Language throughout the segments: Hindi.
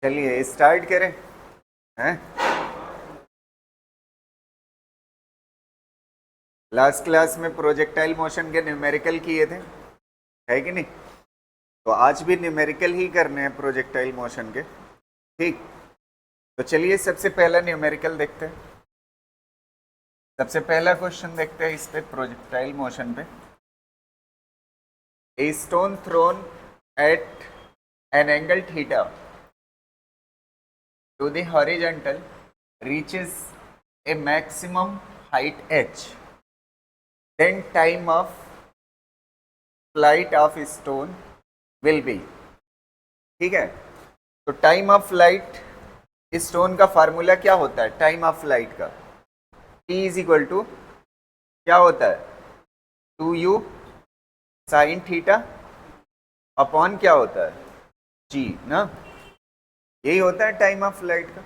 चलिए स्टार्ट करें हैं। लास्ट क्लास में प्रोजेक्टाइल मोशन के न्यूमेरिकल किए थे, है कि नहीं? तो आज भी न्यूमेरिकल ही करने हैं प्रोजेक्टाइल मोशन के। ठीक, तो चलिए सबसे पहला न्यूमेरिकल देखते हैं। सबसे पहला क्वेश्चन देखते हैं इस पे, प्रोजेक्टाइल मोशन पे। A stone thrown at an angle theta to the horizontal reaches a maximum height h, then time of flight of stone will be। ठीक है, तो टाइम ऑफ फ्लाइट स्टोन का फार्मूला क्या होता है? टाइम ऑफ फ्लाइट का t इज इक्वल टू क्या होता है? 2u साइन थीटा अपॉन क्या होता है? g ना, यही होता है टाइम ऑफ फ्लाइट का।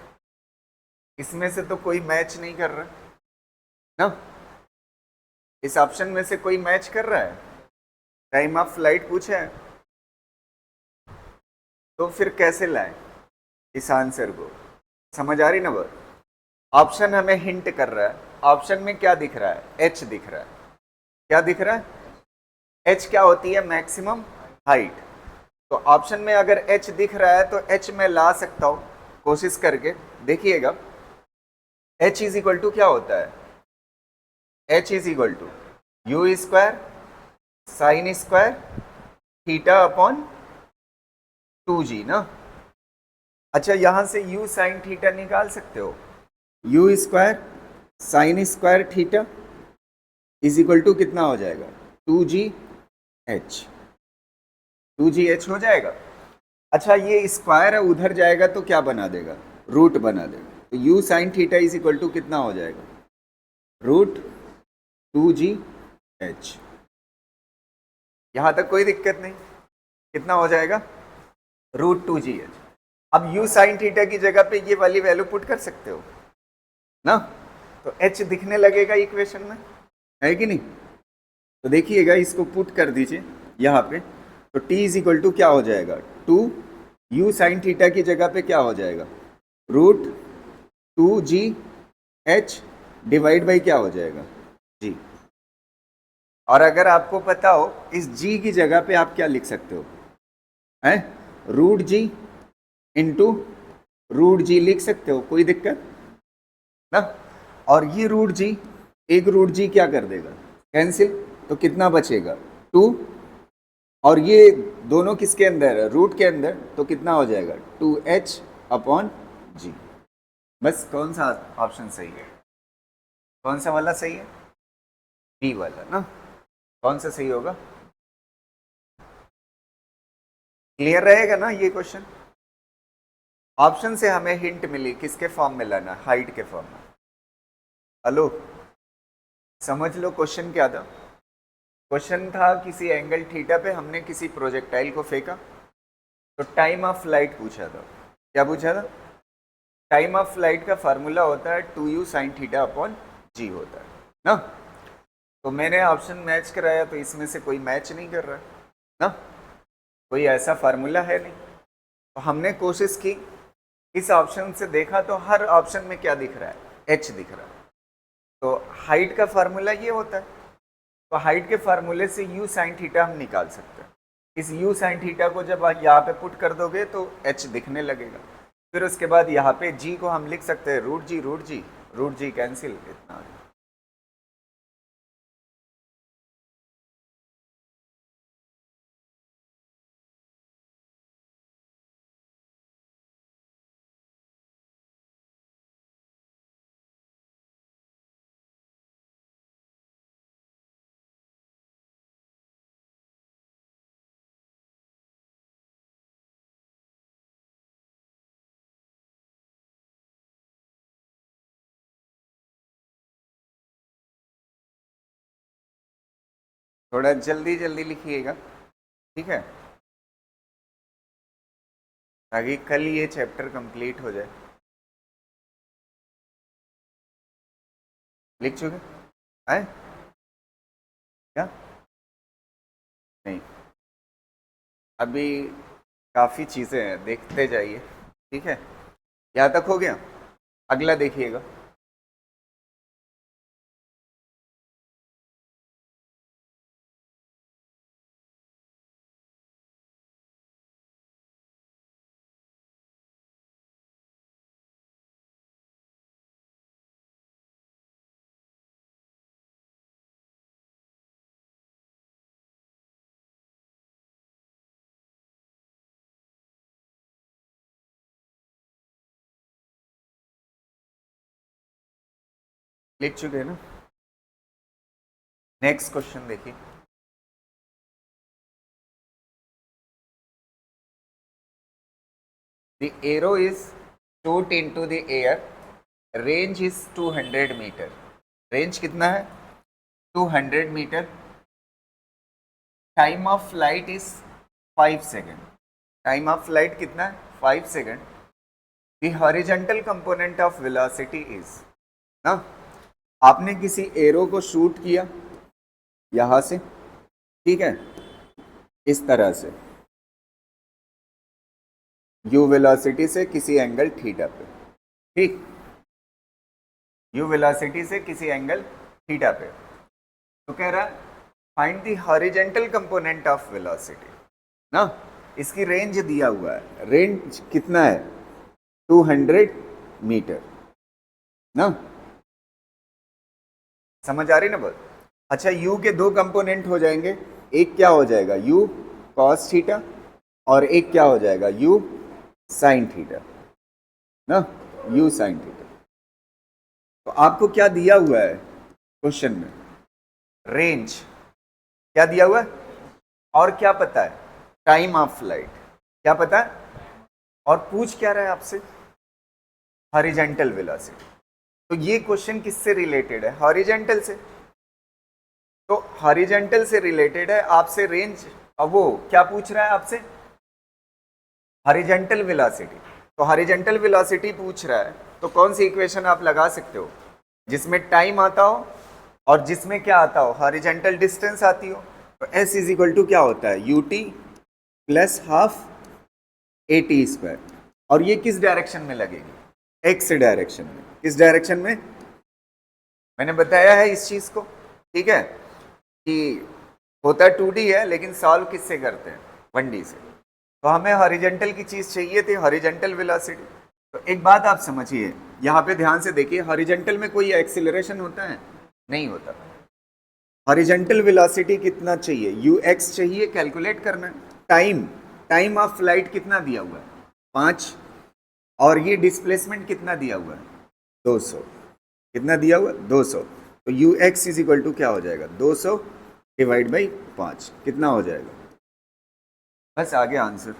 इसमें से तो कोई मैच नहीं कर रहा ना, इस ऑप्शन में से कोई मैच कर रहा है? टाइम ऑफ फ्लाइट पूछा है तो फिर कैसे लाएं इस आंसर को? समझ आ रही ना बात? ऑप्शन हमें हिंट कर रहा है। ऑप्शन में क्या दिख रहा है? एच दिख रहा है। क्या दिख रहा है? एच क्या होती है? Maximum height. तो ऑप्शन में अगर एच दिख रहा है तो एच में ला सकता हूं कोशिश करके, देखिएगा। एच इज इक्वल टू क्या होता है? H is equal to you square sine square theta upon 2g ना। अच्छा, यहां से u साइन थीटा निकाल सकते हो। U square sine square theta is equal to कितना हो जाएगा? 2gh। 2gh हो जाएगा। अच्छा, ये स्क्वायर है, उधर जाएगा तो क्या बना देगा? रूट बना देगा। तो u sine theta is equal to कितना हो जाएगा? Root 2gh। यहां तक कोई दिक्कत नहीं। कितना हो जाएगा? Root 2gh। अब u साइन थीटा की जगह पे ये वाली वैल्यू पुट कर सकते हो ना, तो h दिखने लगेगा इक्वेशन में, है कि नहीं? तो देखिएगा, इसको पुट कर दीजिए यहाँ पे, तो t इज इक्वल टू क्या हो जाएगा? 2 u साइन थीटा की जगह पे क्या हो जाएगा? रूट 2gh डिवाइड बाई क्या हो जाएगा? g। और अगर आपको पता हो, इस g की जगह पे आप क्या लिख सकते हो? हैं, रूट जी इंटू रूट जी लिख सकते हो, कोई दिक्कत ना। और ये रूट जी, एक रूट जी क्या कर देगा? कैंसिल। तो कितना बचेगा? 2। और ये दोनों किसके अंदर है? रूट के अंदर। तो कितना हो जाएगा? 2h अपॉन जी। बस, कौन सा ऑप्शन सही है? कौन सा वाला सही है? बी वाला ना। कौन सा सही होगा? क्लियर रहेगा ना ये क्वेश्चन? ऑप्शन से हमें हिंट मिली, किसके फॉर्म में लाना? हाइट के फॉर्म में। हेलो, समझ लो क्वेश्चन क्या था। क्वेश्चन था, किसी एंगल थीटा पे हमने किसी प्रोजेक्टाइल को फेंका, तो टाइम ऑफ फ्लाइट पूछा था। क्या पूछा था? टाइम ऑफ फ्लाइट का फार्मूला होता है 2u साइन थीटा अपॉन जी होता है ना। तो मैंने ऑप्शन मैच कराया, तो इसमें से कोई मैच नहीं कर रहा ना, कोई ऐसा फार्मूला है नहीं। तो हमने कोशिश की, इस ऑप्शन से देखा तो हर ऑप्शन में क्या दिख रहा है? एच दिख रहा है। तो हाइट का फार्मूला ये होता है, तो हाइट के फार्मूले से u साइन थीटा हम निकाल सकते हैं। इस u साइन थीटा को जब आप यहाँ पे पुट कर दोगे तो h दिखने लगेगा। फिर उसके बाद यहाँ पे g को हम लिख सकते हैं रूट जी, रूट जी, रूट जी कैंसिल, इतना। थोड़ा जल्दी जल्दी लिखिएगा, ठीक है, ताकि कल ये चैप्टर कंप्लीट हो जाए। लिख चुके हैं क्या? नहीं, अभी काफ़ी चीज़ें हैं, देखते जाइए। ठीक है, यहाँ तक हो गया। अगला देखिएगा, लिख चुके हैं ना। नेक्स्ट क्वेश्चन देखिए, the arrow is shoot into the air, range is 200 metre. Range कितना है? 200 metre. Time of flight is 5 second. Time of flight कितना है? 5 second. The horizontal component of velocity is ना, आपने किसी एरो को शूट किया यहां से, ठीक है, इस तरह से u वेलोसिटी से किसी एंगल थीटा पे, ठीक, u वेलोसिटी से किसी एंगल थीटा पे। तो कह रहा है find the horizontal component of velocity ना, इसकी रेंज दिया हुआ है। रेंज कितना है? 200 मीटर ना, समझ आ रही ना बात? अच्छा, u के दो कंपोनेंट हो जाएंगे, एक क्या हो जाएगा u cos थीटा और एक क्या हो जाएगा u sin थीटा ना, u sin थीटा। तो आपको क्या दिया हुआ है क्वेश्चन में? रेंज क्या दिया हुआ है और क्या पता है? टाइम ऑफ फ्लाइट क्या पता है, और पूछ क्या रहा है आपसे? Horizontal velocity. तो ये क्वेश्चन किससे रिलेटेड है? हॉरिजॉन्टल से। तो हॉरिजॉन्टल से रिलेटेड है, आपसे रेंज, अब वो क्या पूछ रहा है आपसे? Horizontal velocity. तो हॉरिजॉन्टल वेलोसिटी पूछ रहा है, तो कौन सी इक्वेशन आप लगा सकते हो जिसमें टाइम आता हो और जिसमें क्या आता हो? हॉरिजॉन्टल डिस्टेंस आती हो। तो s इज इक्वल टू क्या होता है? ut plus half at²। और ये किस डायरेक्शन में लगेगी? x डायरेक्शन में। किस डायरेक्शन में? मैंने बताया है इस चीज को, ठीक है, कि होता 2D है लेकिन सॉल्व किससे करते हैं? 1D से। तो हमें हॉरिजॉन्टल की चीज चाहिए थी, हॉरिजॉन्टल वेलोसिटी। तो एक बात आप समझिए, यहाँ पे ध्यान से देखिए, हॉरिजॉन्टल में कोई एक्सीलरेशन होता है? नहीं होता। हॉरिजॉन्टल वेलोसिटी कितना चाहिए? ux चाहिए, कैलकुलेट करना है। टाइम ऑफ फ्लाइट कितना दिया हुआ है? 5। और ये डिस्प्लेसमेंट कितना दिया हुआ है? 200। कितना दिया हुआ है? 200। तो ux इज इक्वल टू क्या हो जाएगा? 200 डिवाइड बाई 5। कितना हो जाएगा? बस आगे आंसर।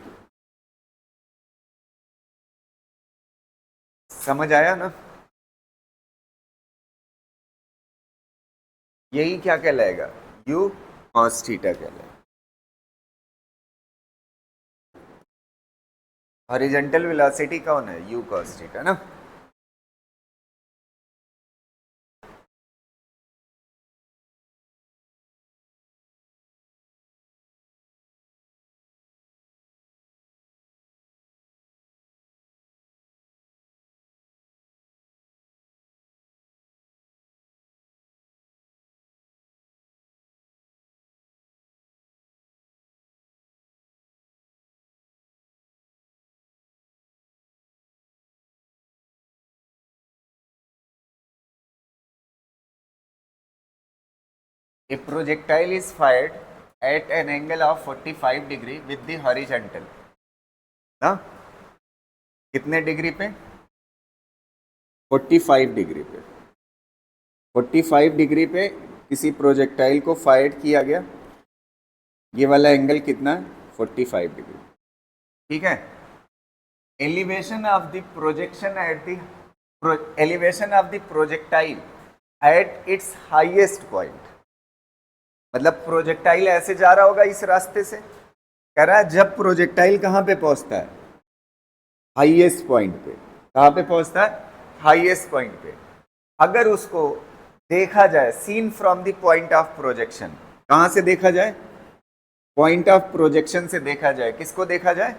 समझ आया ना? यही क्या कहलाएगा? u cos थीटा कहलाएगा। हॉरिजॉन्टल वेलोसिटी कौन है? u cos थीटा ना। A projectile is fired at an angle of 45 degree with the horizontal ना, कितने डिग्री पे? 45 डिग्री पे। 45 डिग्री पे किसी प्रोजेक्टाइल को फायर किया गया। ये वाला एंगल कितना है? 45 डिग्री, ठीक है। Elevation of the projection at the elevation of the projectile at its highest point, मतलब प्रोजेक्टाइल ऐसे जा रहा होगा इस रास्ते से, कह रहा है जब प्रोजेक्टाइल कहाँ पे पहुंचता है? हाईएस्ट पॉइंट पे। कहाँ पे पहुंचता है? हाईएस्ट पॉइंट पे। अगर उसको देखा जाए seen from the point of projection, कहाँ से देखा जाए? पॉइंट ऑफ प्रोजेक्शन से देखा जाए। किसको देखा जाए?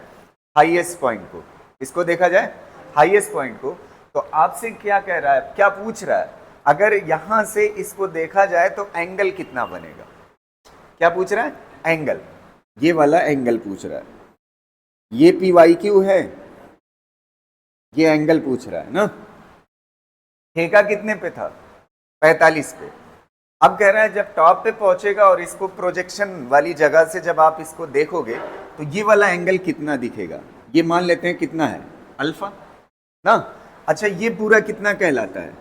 हाईएस्ट पॉइंट को। इसको देखा जाए हाईएस्ट पॉइंट को, तो आपसे क्या कह रहा है, क्या पूछ रहा है, अगर यहां से इसको देखा जाए तो एंगल कितना बनेगा, क्या पूछ रहा है, एंगल, ये वाला एंगल पूछ रहा है, ये पी वाई क्यू है, ये एंगल पूछ रहा है ना। ठेका कितने पे था, 45 पे। अब कह रहा है जब टॉप पे पहुंचेगा और इसको प्रोजेक्शन वाली जगह से जब आप इसको देखोगे तो ये वाला एंगल कितना दिखेगा, ये मान लेते हैं कितना है, अल्फा ना। अच्छा ये पूरा कितना कहलाता है,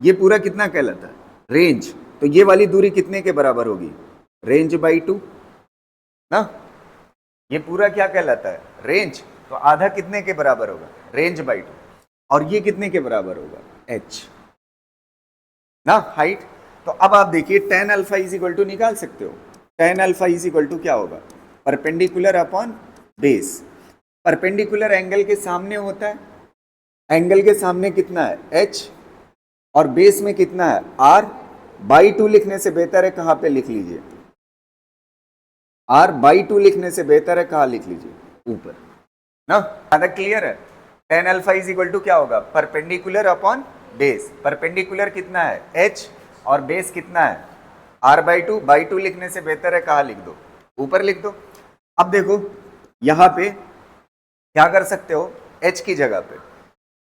ये पूरा कितना कहलाता है, रेंज। तो ये वाली दूरी कितने के बराबर होगी, रेंज बाई 2 ना। ये पूरा क्या कहलाता है, रेंज। तो आधा कितने के बराबर होगा, रेंज बाई 2। और ये कितने के बराबर होगा, एच ना, हाइट। तो अब आप देखिए tan alpha is equal to निकाल सकते हो, tan alpha is equal to क्या होगा, perpendicular upon base. Perpendicular angle के सामने होता है, एंगल के सामने कितना है, h, और बेस में कितना है, r बाई 2 लिखने से बेहतर है कहाँ पे लिख लीजिए, r बाई 2 लिखने से बेहतर है कहाँ लिख लीजिए, ऊपर ना। ज्यादा क्लियर है। tan alpha is equal to क्या होगा, परपेंडिकुलर अपॉन बेस। परपेंडिकुलर कितना है, h, और बेस कितना है, r बाई 2 लिखने से बेहतर है कहाँ लिख दो, ऊपर लिख दो। अब देखो यहां पे क्या कर सकते हो, h की जगह पे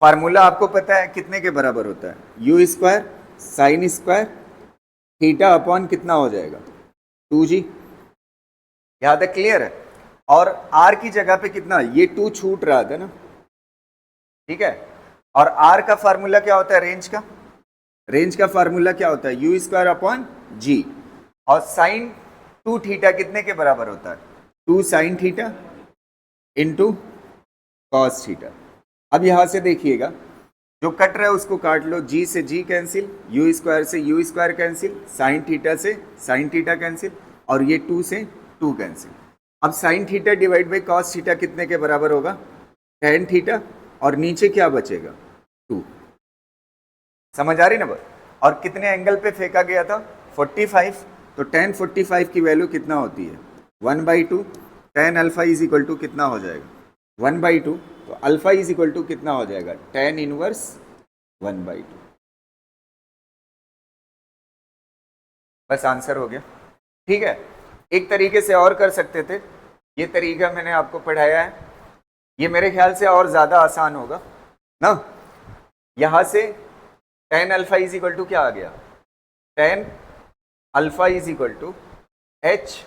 फार्मूला आपको पता है कितने के बराबर होता है, u square sine square theta upon कितना हो जाएगा, 2g। यहां तक क्लियर है। और r की जगह पे कितना, ये 2 छूट रहा था ना, ठीक है। और r का फार्मूला क्या होता है, रेंज का, रेंज का फार्मूला क्या होता है, यू स्क्वायर अपॉन जी। और साइन 2 थीटा कितने के बराबर होता है, 2 sine theta into cos theta. अब यहां से देखिएगा जो कट रहा है उसको काट लो, जी से जी कैंसिल, यू स्क्वायर से you square cancel, sine theta से साइन थीटा कैंसिल, और ये 2 से 2 कैंसिल। अब sine theta divide by cos theta कितने के बराबर होगा, tan थीटा, और नीचे क्या बचेगा, 2। समझ आ रही ना बात। और कितने एंगल पे फेंका गया था, 45। तो tan 45 की वैल्यू कितना होती है, 1/2। tan alpha is equal to कितना हो जाएगा, 1/2। तो अल्फा इज इक्वल टू कितना हो जाएगा, tan इनवर्स 1/2। बस आंसर हो गया, ठीक है। एक तरीके से और कर सकते थे, ये तरीका मैंने आपको पढ़ाया है, ये मेरे ख्याल से और ज्यादा आसान होगा ना। यहां से tan alpha is equal to क्या आ गया, tan alpha is equal to h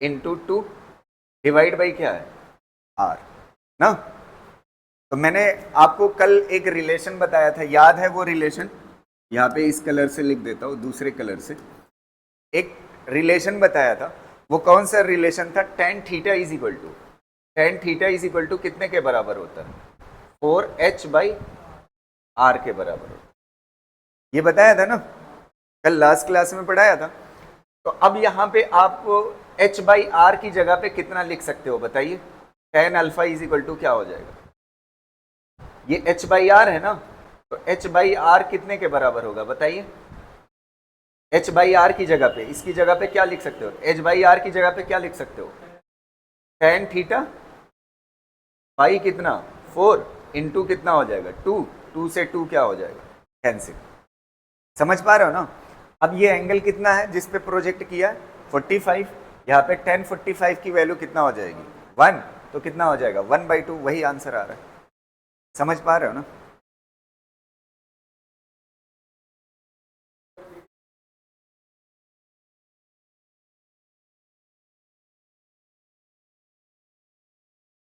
into 2 divide by क्या है, r ना। तो मैंने आपको कल एक रिलेशन बताया था, याद है वो रिलेशन, यहाँ पे इस कलर से लिख देता हूँ, दूसरे कलर से एक रिलेशन बताया था। वो कौन सा रिलेशन था, tan theta is equal to, tan theta is equal to कितने के बराबर होता है, 4h बाई r के बराबर होता है। ये बताया था ना, कल लास्ट क्लास में पढ़ाया था। तो अब यहाँ पे आप h बाई आर की जगह पे कितना लिख सकते हो बताइए, tan alpha is equal to क्या हो जाएगा, ये h बाई आर है ना, तो h बाई आर कितने के बराबर होगा बताइए। h बाई आर की जगह पे, इसकी जगह पे क्या लिख सकते हो, h बाई आर की जगह पे क्या लिख सकते हो, tan थीटा बाई कितना 4 इंटू कितना हो जाएगा 2, 2 से 2 क्या हो जाएगा, कैंसिल। समझ पा रहे हो ना। अब ये एंगल कितना है जिस पे प्रोजेक्ट किया है, 45। यहाँ पे tan 45 की वैल्यू कितना हो जाएगी, 1। तो कितना हो जाएगा, 1/2, वही आंसर आ रहा है। समझ पा रहे हो ना।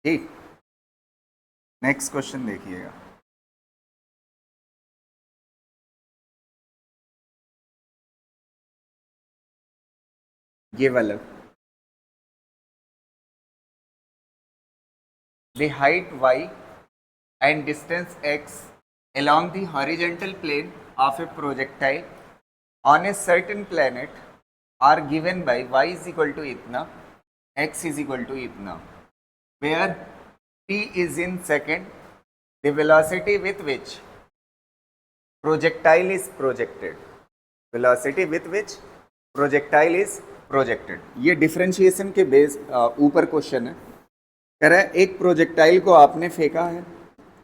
ठीक, नेक्स्ट क्वेश्चन देखिएगा। ये वाला, the height y and distance x along the horizontal plane of a projectile on a certain planet are given by y is equal to इतना, x is equal to इतना, where t is in second, the velocity with which projectile is projected, velocity with which projectile is projected। ये डिफरेंशिएशन के बेस ऊपर क्वेश्चन है। कह रहा है एक प्रोजेक्टाइल को आपने फेंका है,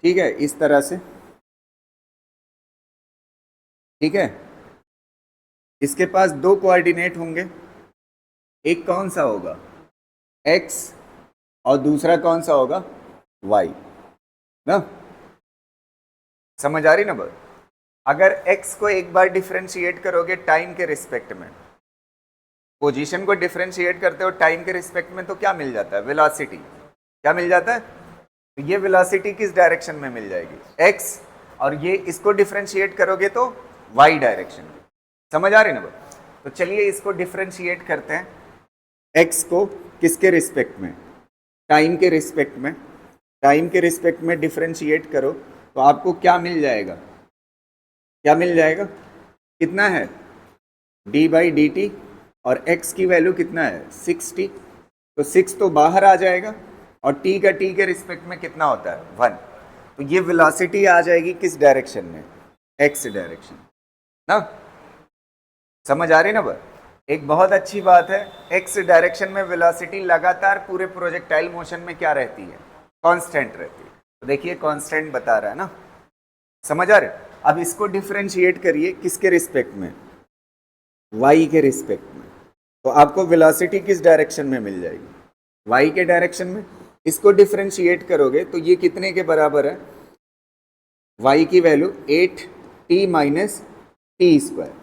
ठीक है, इस तरह से, ठीक है। इसके पास दो कोऑर्डिनेट होंगे, एक कौन सा होगा x और दूसरा कौन सा होगा y, ना। समझ आ रही ना बात? अगर x को एक बार डिफरेंशिएट करोगे टाइम के रिस्पेक्ट में, पोजीशन को डिफरेंशिएट करते हो टाइम के रिस्पेक्ट में, तो क्या मिल जाता है? वेलोसिटी। क्या मिल जाता है? तो ये वेलोसिटी किस डायरेक्शन में मिल जाएगी? x, और ये इसको डिफरेंशिएट करोगे तो y डायरेक्शन में। समझ आ रही ना बात? तो चलिए इसको डिफरेंशिएट करते हैं, x को किसके रिस्पेक्ट में? टाइम के रिस्पेक्ट में। टाइम के रिस्पेक्ट में डिफरेंशिएट करो तो आपको क्या मिल जाएगा? क्या मिल जाएगा? कितना है? d/dt, और x की वैल्यू कितना है? 6t। तो 6 तो बाहर आ जाएगा, और t का t के रिस्पेक्ट में कितना होता है? 1। तो ये वेलोसिटी आ जाएगी किस डायरेक्शन में? x डायरेक्शन, ना। समझ आ रही ना बात? एक बहुत अच्छी बात है, x डायरेक्शन में वेलोसिटी लगातार पूरे प्रोजेक्टाइल मोशन में क्या रहती है? कांस्टेंट रहती है। तो देखिए कांस्टेंट बता रहा है ना। समझ आ रहे? अब इसको डिफरेंशिएट करिए किसके रिस्पेक्ट में? y के रिस्पेक्ट में। तो आपको वेलोसिटी किस डायरेक्शन में मिल जाएगी? y के डायरेक्शन में। इसको डिफरेंशिएट करोगे तो ये कितने के बराबर है? y की value 8t minus T square.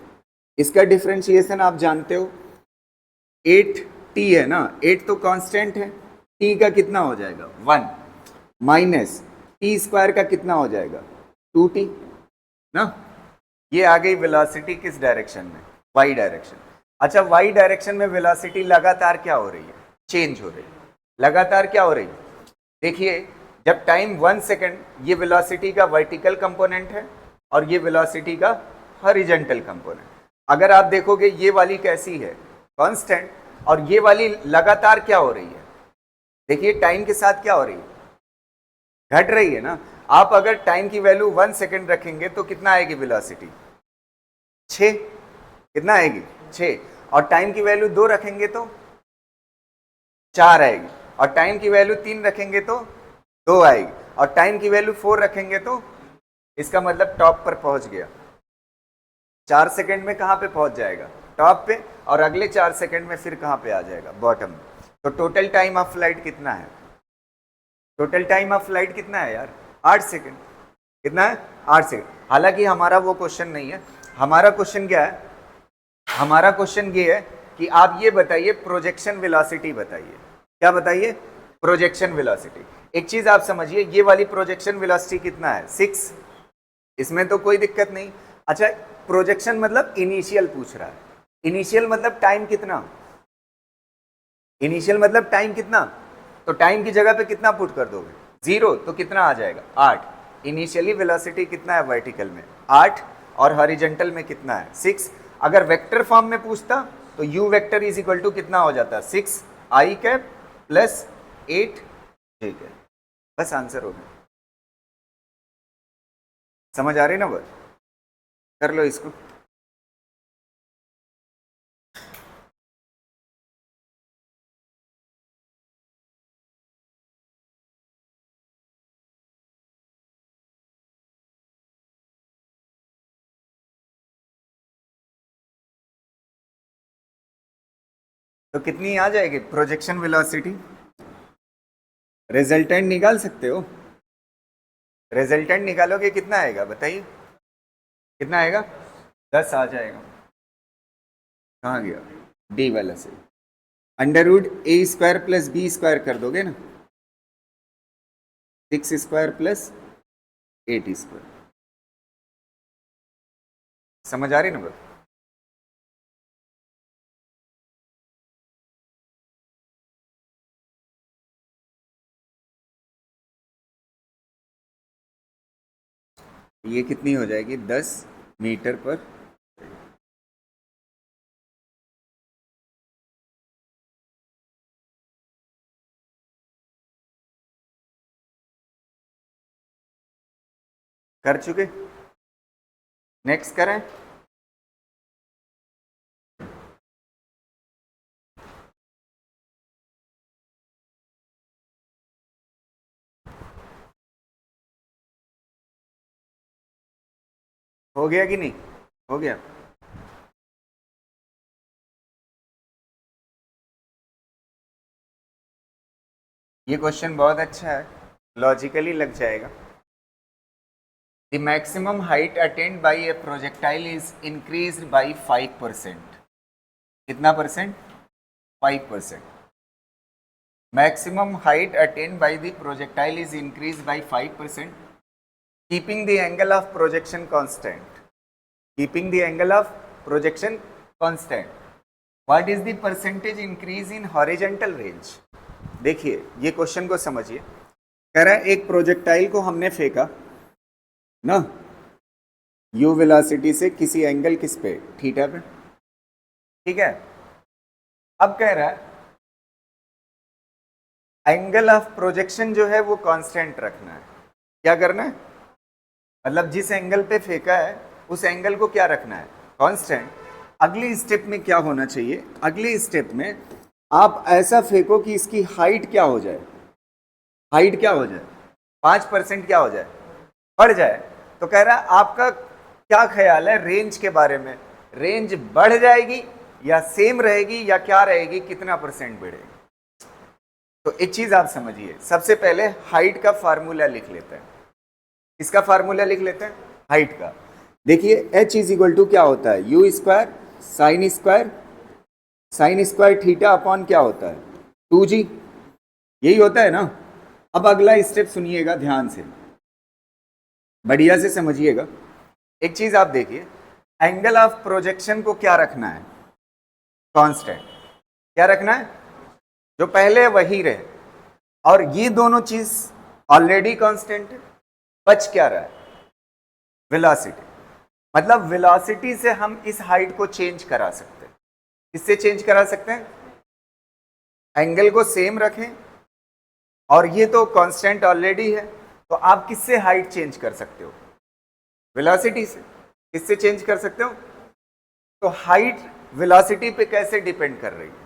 इसका डिफरेंशिएशन आप जानते हो, 8t है ना, 8 तो कांस्टेंट है, t का कितना हो जाएगा? 1 माइनस टी स्क्वायर का कितना हो जाएगा? 2t, ना। ये आ गई वेलोसिटी किस डायरेक्शन में? y direction. अच्छा, y डायरेक्शन में वेलोसिटी लगातार क्या हो रही है? चेंज हो रही है। लगातार क्या हो रही है? देखिए, जब टाइम 1 सेकेंड, ये वेलोसिटी का वर्टिकल कंपोनेंट है और ये वेलोसिटी का हॉरिजॉन्टल कंपोनेंट। अगर आप देखोगे ये वाली कैसी है? कांस्टेंट, और ये वाली लगातार क्या हो रही है? देखिए टाइम के साथ क्या हो रही है? घट रही है ना। आप अगर टाइम की वैल्यू 1 सेकेंड रखेंगे तो कितना आएगी वेलोसिटी? 6। कितना आएगी? 6। और टाइम की वैल्यू 2 रखेंगे तो 4 आएगी, और टाइम की वैल्यू 3 रखेंगे तो 2 आएगी, और टाइम की वैल्यू 4 रखेंगे तो इसका मतलब टॉप पर पहुंच गया। 4 सेकेंड में कहां पे पहुंच जाएगा? टॉप पे, और अगले 4 सेकेंड में फिर कहां पे आ जाएगा? बॉटम में। तो टोटल टाइम ऑफ फ्लाइट कितना है? टोटल टाइम ऑफ फ्लाइट कितना है यार? 8 सेकेंड। कितना है? 8 सेकेंड। हालांकि हमारा वो क्वेश्चन नहीं है। हमारा क्वेश्चन क्या है? हमारा क्वेश्चन ये है कि आप ये बताइए प्रोजेक्शन वेलोसिटी बताइए। क्या बताइए? Projection velocity. एक चीज आप समझिए, ये वाली प्रोजेक्शन वेलोसिटी कितना है? 6। इसमें तो कोई दिक्कत नहीं। अच्छा, प्रोजेक्शन मतलब इनिशियल पूछ रहा है। इनिशियल मतलब टाइम कितना? इनिशियल मतलब टाइम कितना? तो टाइम की जगह पे कितना पुट कर दोगे? 0। तो कितना आ जाएगा? 8। इनिशियली वेलोसिटी कितना है वर्टिकल में? 8। और हॉरिजॉन्टल में कितना है? 6। अगर वेक्टर फॉर्म में पूछता तो u vector is equal to कितना हो जाता? 6 i cap plus 8 j cap. बस आंसर हो गया। समझ आ रही ना बात? कर लो इसको। तो कितनी आ जाएगी प्रोजेक्शन वेलोसिटी? रिजल्टेंट निकाल सकते हो। रिजल्टेंट निकालोगे कितना आएगा बताइए? कितना आएगा? 10 आ जाएगा। कहाँ गया? डी वाला से अंडर रूट ए स्क्वायर प्लस बी स्क्वायर कर दोगे ना, 6 स्क्वायर प्लस 8 स्क्वायर। समझ आ रही ना बात? ये कितनी हो जाएगी? 10 मीटर पर। कर चुके? नेक्स्ट करें? हो गया कि नहीं? हो गया। ये क्वेश्चन बहुत अच्छा है, लॉजिकली लग जाएगा। The maximum height attend by A projectile is increase by 5%। कितना percent? 5%। Maximum height attend by the projectile is increase by 5%, keeping the angle of projection constant. Keeping the angle of projection constant. What is the percentage increase in horizontal range? देखिए ये क्वेश्चन को समझिए। कह रहा है एक प्रोजेक्टाइल को हमने फेंका ना यू वेलोसिटी से किसी एंगल किस पे? थीटा पे। ठीक है, अब कह रहा है एंगल ऑफ प्रोजेक्शन जो है वो कांस्टेंट रखना है। क्या करना है? मतलब जिस एंगल पे फेंका है उस एंगल को क्या रखना है? कांस्टेंट। अगली स्टेप में क्या होना चाहिए? अगली स्टेप में आप ऐसा फेंको कि इसकी हाइट क्या हो जाए? हाइट क्या हो जाए? 5% क्या हो जाए? बढ़ जाए। तो कह रहा है आपका क्या ख्याल है रेंज के बारे में? रेंज बढ़ जाएगी या सेम रहेगी या क्या रहेगी? कितना परसेंट बढ़ेगी? तो एक चीज आप समझिए, सबसे पहले हाइट का फार्मूला लिख लेते हैं। इसका फार्मूला लिख लेते हैं हाइट का। देखिए h इज इक्वल टू क्या होता है? U square sine square theta upon क्या होता है? 2g। यही होता है ना। अब अगला स्टेप सुनिएगा ध्यान से, बढ़िया से समझिएगा। एक चीज आप देखिए, एंगल ऑफ प्रोजेक्शन को क्या रखना है? कांस्टेंट। क्या रखना है? जो पहले वही रहे, और ये दोनों चीज ऑलरेडी कांस्टेंट है। बच क्या रहा है? वेलोसिटी। मतलब वेलोसिटी से हम इस हाइट को चेंज करा सकते हैं। किससे चेंज करा सकते हैं? एंगल को सेम रखें, और ये तो कांस्टेंट ऑलरेडी है, तो आप किससे हाइट चेंज कर सकते हो? वेलोसिटी से। किससे चेंज कर सकते हो? तो हाइट वेलोसिटी पे कैसे डिपेंड कर रही है?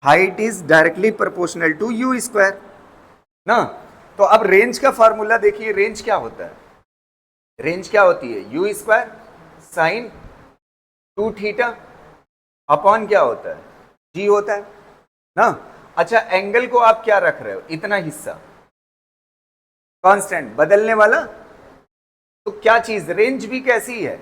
Height is directly proportional to you square ना। तो अब रेंज का फार्मूला देखिए, रेंज क्या होता है? रेंज क्या होती है? U square sign 2 theta upon क्या होता है? जी होता है ना। अच्छा, एंगल को आप क्या रख रहे हो? इतना हिस्सा कांस्टेंट, बदलने वाला। तो क्या चीज? रेंज भी कैसी है?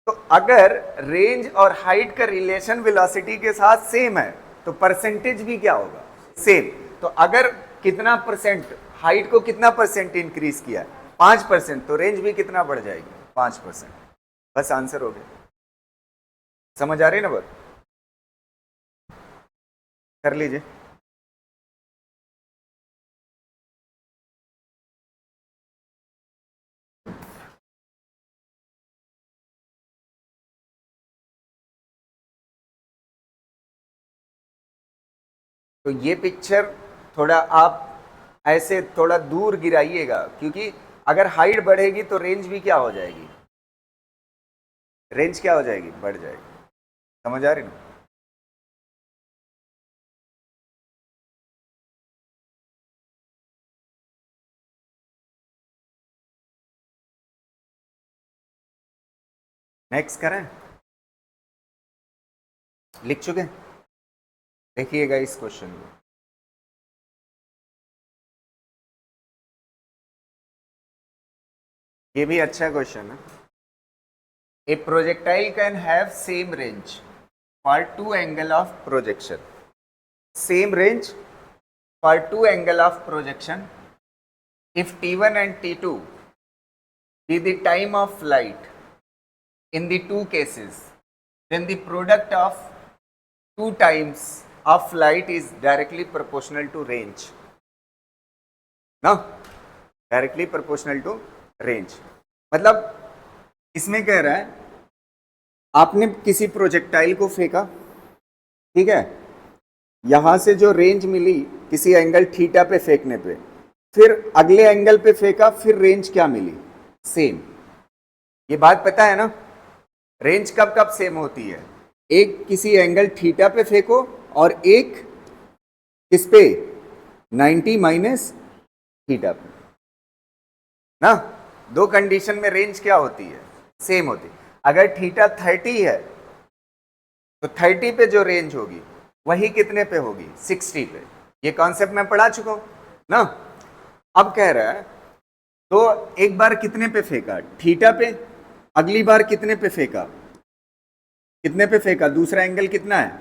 तो अगर रेंज और हाइट का रिलेशन वेलोसिटी के साथ सेम है तो परसेंटेज भी क्या होगा? सेम। तो अगर कितना परसेंट, हाइट को कितना परसेंट इंक्रीज किया? 5%, तो रेंज भी कितना बढ़ जाएगी? 5%। बस आंसर हो गया। समझ आ रही है ना बात? कर लीजिए। तो ये पिक्चर थोड़ा आप ऐसे थोड़ा दूर गिराइएगा, क्योंकि अगर हाइट बढ़ेगी तो रेंज भी क्या हो जाएगी? रेंज क्या हो जाएगी? बढ़ जाएगी। समझ आ रही ना? नेक्स्ट करें? लिख चुके? देखिएगा इस क्वेश्चन को। ये भी अच्छा क्वेश्चन है। ए projectile can have same range for 2 angle of projection. Same range for 2 angle of projection if t1 and t2 be the time of flight in the two cases, then the product of 2 times of flight is directly proportional to range ना। Directly proportional to range. मतलब इसमें कह रहा है आपने किसी प्रोजेक्टाइल को फेंका, ठीक है, यहां से जो रेंज मिली किसी एंगल थीटा पे फेंकने पे, फिर अगले एंगल पे फेंका, फिर रेंज क्या मिली? सेम। ये बात पता है ना? रेंज कब कब सेम होती है? एक किसी एंगल थीटा पे फेंको और एक किस पे? 90 माइनस थीटा पे ना। दो कंडीशन में रेंज क्या होती है, सेम होती है। अगर थीटा 30 है तो 30 पे जो रेंज होगी वही कितने पे होगी, 60 पे। ये कॉन्सेप्ट मैं पढ़ा चुका हूं ना। अब कह रहा है तो एक बार कितने पे फेंका, थीटा पे, अगली बार कितने पे फेंका, कितने पे फेंका, दूसरा एंगल कितना है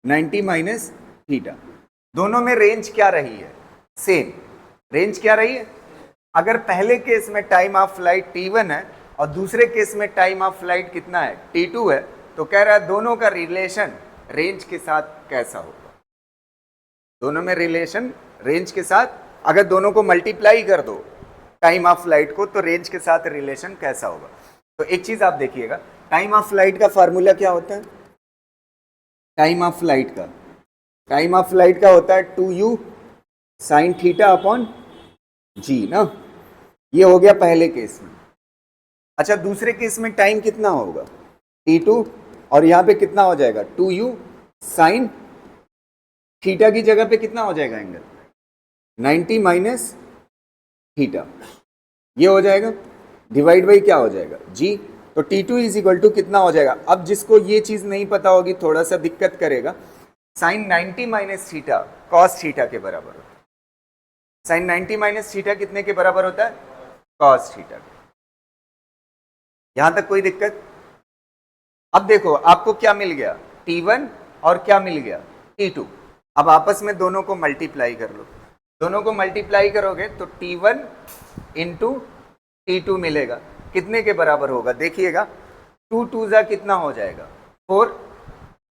90 माइनस थीटा। दोनों में रेंज क्या रही है, सेम रेंज क्या रही है। अगर पहले केस में टाइम ऑफ फ्लाइट t1 है और दूसरे केस में टाइम ऑफ फ्लाइट कितना है, t2 है, तो कह रहा है दोनों का रिलेशन रेंज के साथ कैसा होगा। दोनों में रिलेशन रेंज के साथ, अगर दोनों को मल्टीप्लाई कर दो टाइम ऑफ फ्लाइट को, तो रेंज के साथ रिलेशन कैसा होगा। तो एक चीज आप देखिएगा, टाइम ऑफ फ्लाइट का फॉर्मूला क्या होता है, टाइम ऑफ फ्लाइट का होता है 2u साइन थीटा अपॉन जी ना। ये हो गया पहले केस में। अच्छा, दूसरे केस में टाइम कितना होगा t2, और यहां पे कितना हो जाएगा 2u साइन थीटा की जगह पे कितना हो जाएगा एंगल 90 माइनस थीटा। ये हो जाएगा डिवाइड बाई क्या हो जाएगा g। तो t2 इज इक्वल टू कितना हो जाएगा। अब जिसको ये चीज नहीं पता होगी थोड़ा सा दिक्कत करेगा, sine 90 minus theta cos theta के बराबर होता है। साइन 90 माइनस थीटा कितने के बराबर होता है, कॉस थीटा। यहां तक कोई दिक्कत। अब देखो आपको क्या मिल गया, t1 और क्या मिल गया t2। अब आपस में दोनों को मल्टीप्लाई कर लो, दोनों को मल्टीप्लाई करोगे तो t1 इंटू t2 मिलेगा, कितने के बराबर होगा देखिएगा, 2 2 जा कितना हो जाएगा 4,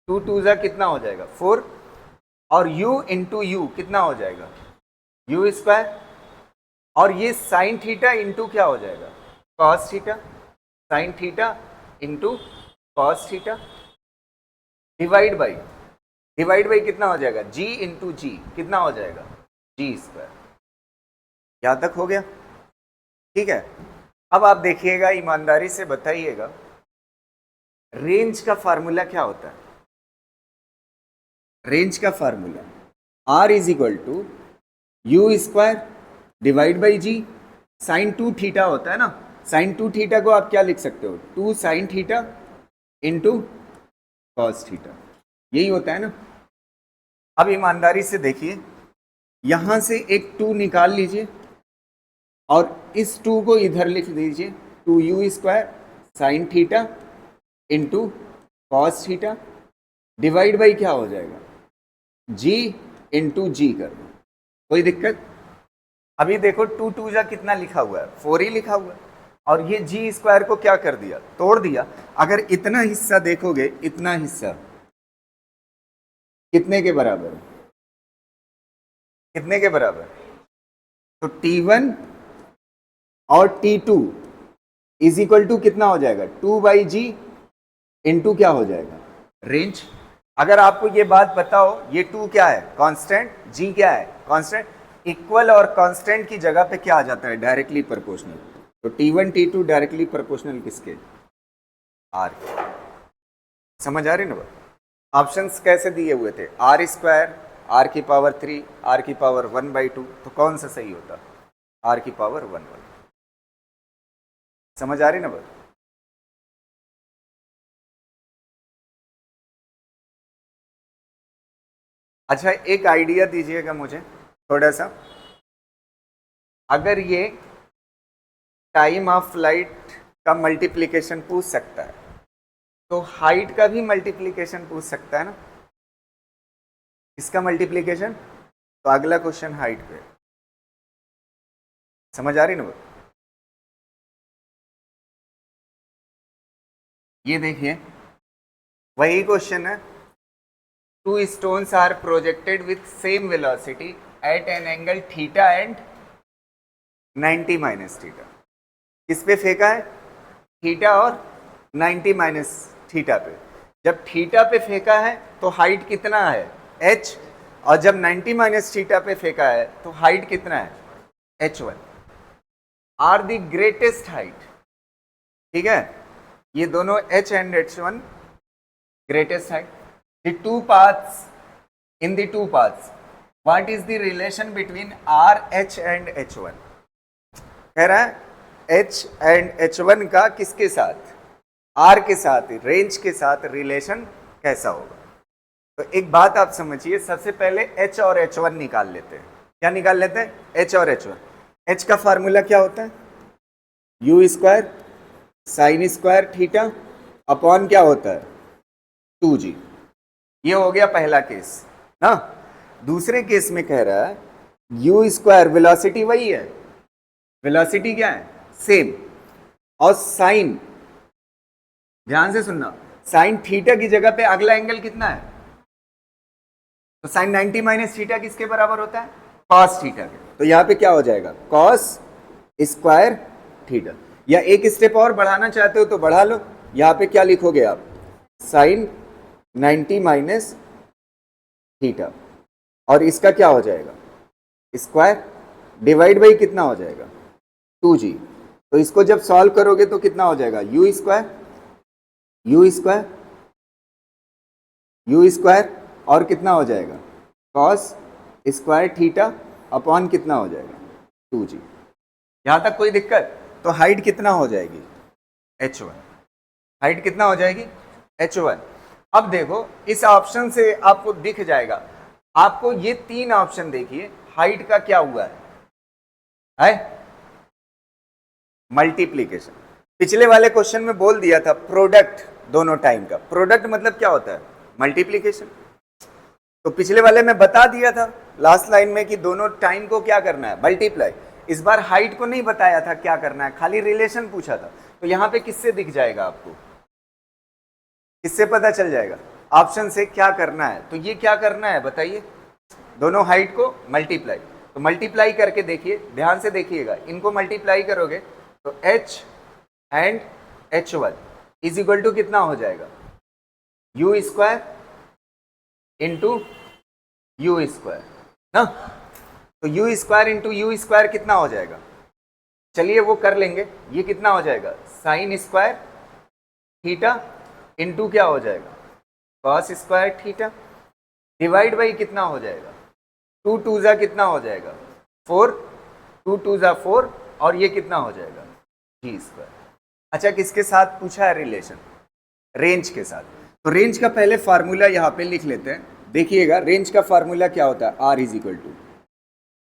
2 2 जा कितना हो जाएगा 4, और u इंटू यू कितना हो जाएगा u स्क्वायर, और ये साइन थीटा इंटू क्या हो जाएगा cos theta, sine theta into cos theta, divide by कितना हो जाएगा g इंटू जी, कितना हो जाएगा जी स्क्वायर। यहां तक हो गया, ठीक है। अब आप देखिएगा, ईमानदारी से बताइएगा रेंज का फार्मूला क्या होता है। रेंज का formula r is equal to you square divide by G, sine 2 theta होता है ना। साइन 2 थीटा को आप क्या लिख सकते हो, 2 sine theta into cos theta, यही होता है ना। अब ईमानदारी से देखिए, यहां से एक 2 निकाल लीजिए और इस 2 को इधर लिख दीजिए, 2u square sine theta into cos theta, divide by क्या हो जाएगा g इंटू जी कर दो, कोई दिक्कत। अभी देखो 2 2 जा कितना लिखा हुआ है 4 ही लिखा हुआ है, और ये जी स्क्वायर को क्या कर दिया, तोड़ दिया। अगर इतना हिस्सा देखोगे, इतना हिस्सा कितने के बराबर है, कितने के बराबर, तो t1 और t2 इज इक्वल टू कितना हो जाएगा 2 बाई जी इंटू क्या हो जाएगा रेंज। अगर आपको ये बात पता हो, ये 2 क्या है कांस्टेंट, g क्या है कांस्टेंट, इक्वल और कांस्टेंट की जगह पे क्या आ जाता है डायरेक्टली प्रोपोर्शनल। तो t1 t2 डायरेक्टली प्रोपोर्शनल किसके, r। समझ आ रही ना बात। ऑप्शंस कैसे दिए हुए थे, r स्क्वायर, r की पावर 3, r की पावर 1/2, तो कौन सा सही होता, r की पावर 1/2। समझ आ रही ना बात। अच्छा, एक आइडिया दीजिएगा मुझे थोड़ा सा, अगर ये टाइम ऑफ फ्लाइट का मल्टीप्लिकेशन पूछ सकता है तो हाइट का भी मल्टीप्लिकेशन पूछ सकता है ना, इसका मल्टीप्लिकेशन। तो अगला क्वेश्चन हाइट पे। समझ आ रही ना बात। ये देखिए वही क्वेश्चन है, 2 stones are projected with same velocity at an angle theta and 90 minus theta। किस पे फेंका है, थीटा और 90 माइनस थीटा पे। जब थीटा पे फेंका है तो हाइट कितना है h, और जब 90 माइनस थीटा पे फेंका है तो हाइट कितना है h1, are the greatest height. ठीक है, ये दोनों h and h1 greatest height. The two paths, in the two paths, what is the relation between R, H and H1? कह रहा है H एंड H1 का किसके साथ, R के साथ, रेंज के साथ रिलेशन कैसा होगा। तो एक बात आप समझिए, सबसे पहले H और H1 निकाल लेते हैं। क्या निकाल लेते हैं? H और H1। H का फार्मूला क्या होता है? U square sine square theta upon क्या होता है? 2G। ये हो गया पहला केस ना। दूसरे केस में कह रहा है U स्क्वायर, वेलोसिटी वही है, वेलोसिटी क्या है? सेम, और साइन, ध्यान से सुनना, साइन थीटा की जगह पे अगला एंगल कितना है? तो साइन 90 माइनस थीटा किसके बराबर होता है? कॉस थीटा के। तो यहां पे क्या हो जाएगा? Cos square theta. या एक स्टेप और बढ़ाना चाहते हो तो बढ़ा लो, यहां पे क्या लिखोगे आप? साइन 90 माइनस थीटा, और इसका क्या हो जाएगा? स्क्वायर डिवाइड बाई कितना हो जाएगा? 2G। तो इसको जब सॉल्व करोगे तो कितना हो जाएगा? U square, U square, U square, और कितना हो जाएगा? कॉस स्क्वायर थीटा अपॉन कितना हो जाएगा? 2G। यहां तक कोई दिक्कत? तो हाइट कितना हो जाएगी? H1। हाइट कितना हो जाएगी? H1। अब देखो, इस ऑप्शन से आपको दिख जाएगा, आपको ये तीन ऑप्शन देखिए, हाइट का क्या हुआ है? मल्टीप्लीकेशन। पिछले वाले क्वेश्चन में बोल दिया था प्रोडक्ट दोनों टाइम का। प्रोडक्ट मतलब क्या होता है? मल्टीप्लीकेशन। तो पिछले वाले में बता दिया था लास्ट लाइन में कि दोनों टाइम को क्या करना है? मल्टीप्लाई। इस बार हाइट को नहीं बताया था क्या करना है, खाली रिलेशन पूछा था। तो यहां पे किससे दिख जाएगा आपको? किससे पता चल जाएगा? ऑप्शन से क्या करना है। तो ये क्या करना है बताइए? दोनों हाइट को मल्टीप्लाई। तो मल्टीप्लाई करके देखिए, ध्यान से देखिएगा, इनको मल्टीप्लाई करोगे तो H and H1 is equal to कितना हो जाएगा? U square into U square ना। तो U square into U square कितना हो जाएगा? चलिए वो कर लेंगे। ये कितना हो जाएगा? साइन स्क्वायर थीटा इंटू क्या हो जाएगा? Cos square theta divide by कितना हो जाएगा? 2 2 जा कितना हो जाएगा? 4, 2 2 जा 4, और ये कितना हो जाएगा? G square. अच्छा, किसके साथ पूछा है रिलेशन? रेंज के साथ। तो रेंज का पहले फार्मूला यहां पे लिख लेते हैं। देखिएगा, रेंज का फार्मूला क्या होता है? R is equal to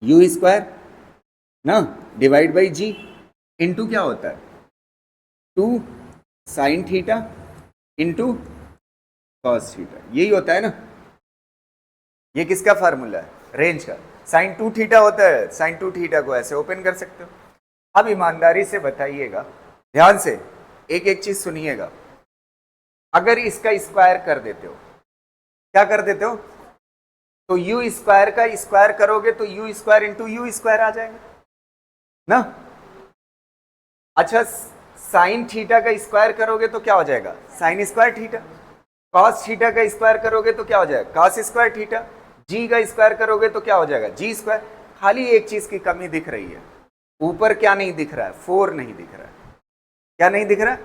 U square ना डिवाइड बाई G इंटू क्या होता है? 2 sine theta into cos theta. यही होता है ना। ये किसका फार्मूला है? रेंज का। साइन 2 थीटा होता है, साइन 2 थीटा को ऐसे ओपन कर सकते हो। अब ईमानदारी से बताइएगा, ध्यान से एक एक चीज सुनिएगा, अगर इसका स्क्वायर कर देते हो, क्या कर देते हो? तो U स्क्वायर का स्क्वायर करोगे तो U square into U square आ जाएगा ना। अच्छा, साइन थीटा का स्क्वायर करोगे तो क्या हो जाएगा? Sign square theta. Cos theta का स्क्वायर करोगे तो क्या हो जाएगा? Cos square theta. जी का स्क्वायर करोगे तो क्या हो जाएगा? जी स्क्वायर। खाली एक चीज की कमी दिख रही है, ऊपर क्या नहीं दिख रहा है? 4 नहीं दिख रहा है। क्या नहीं दिख रहा?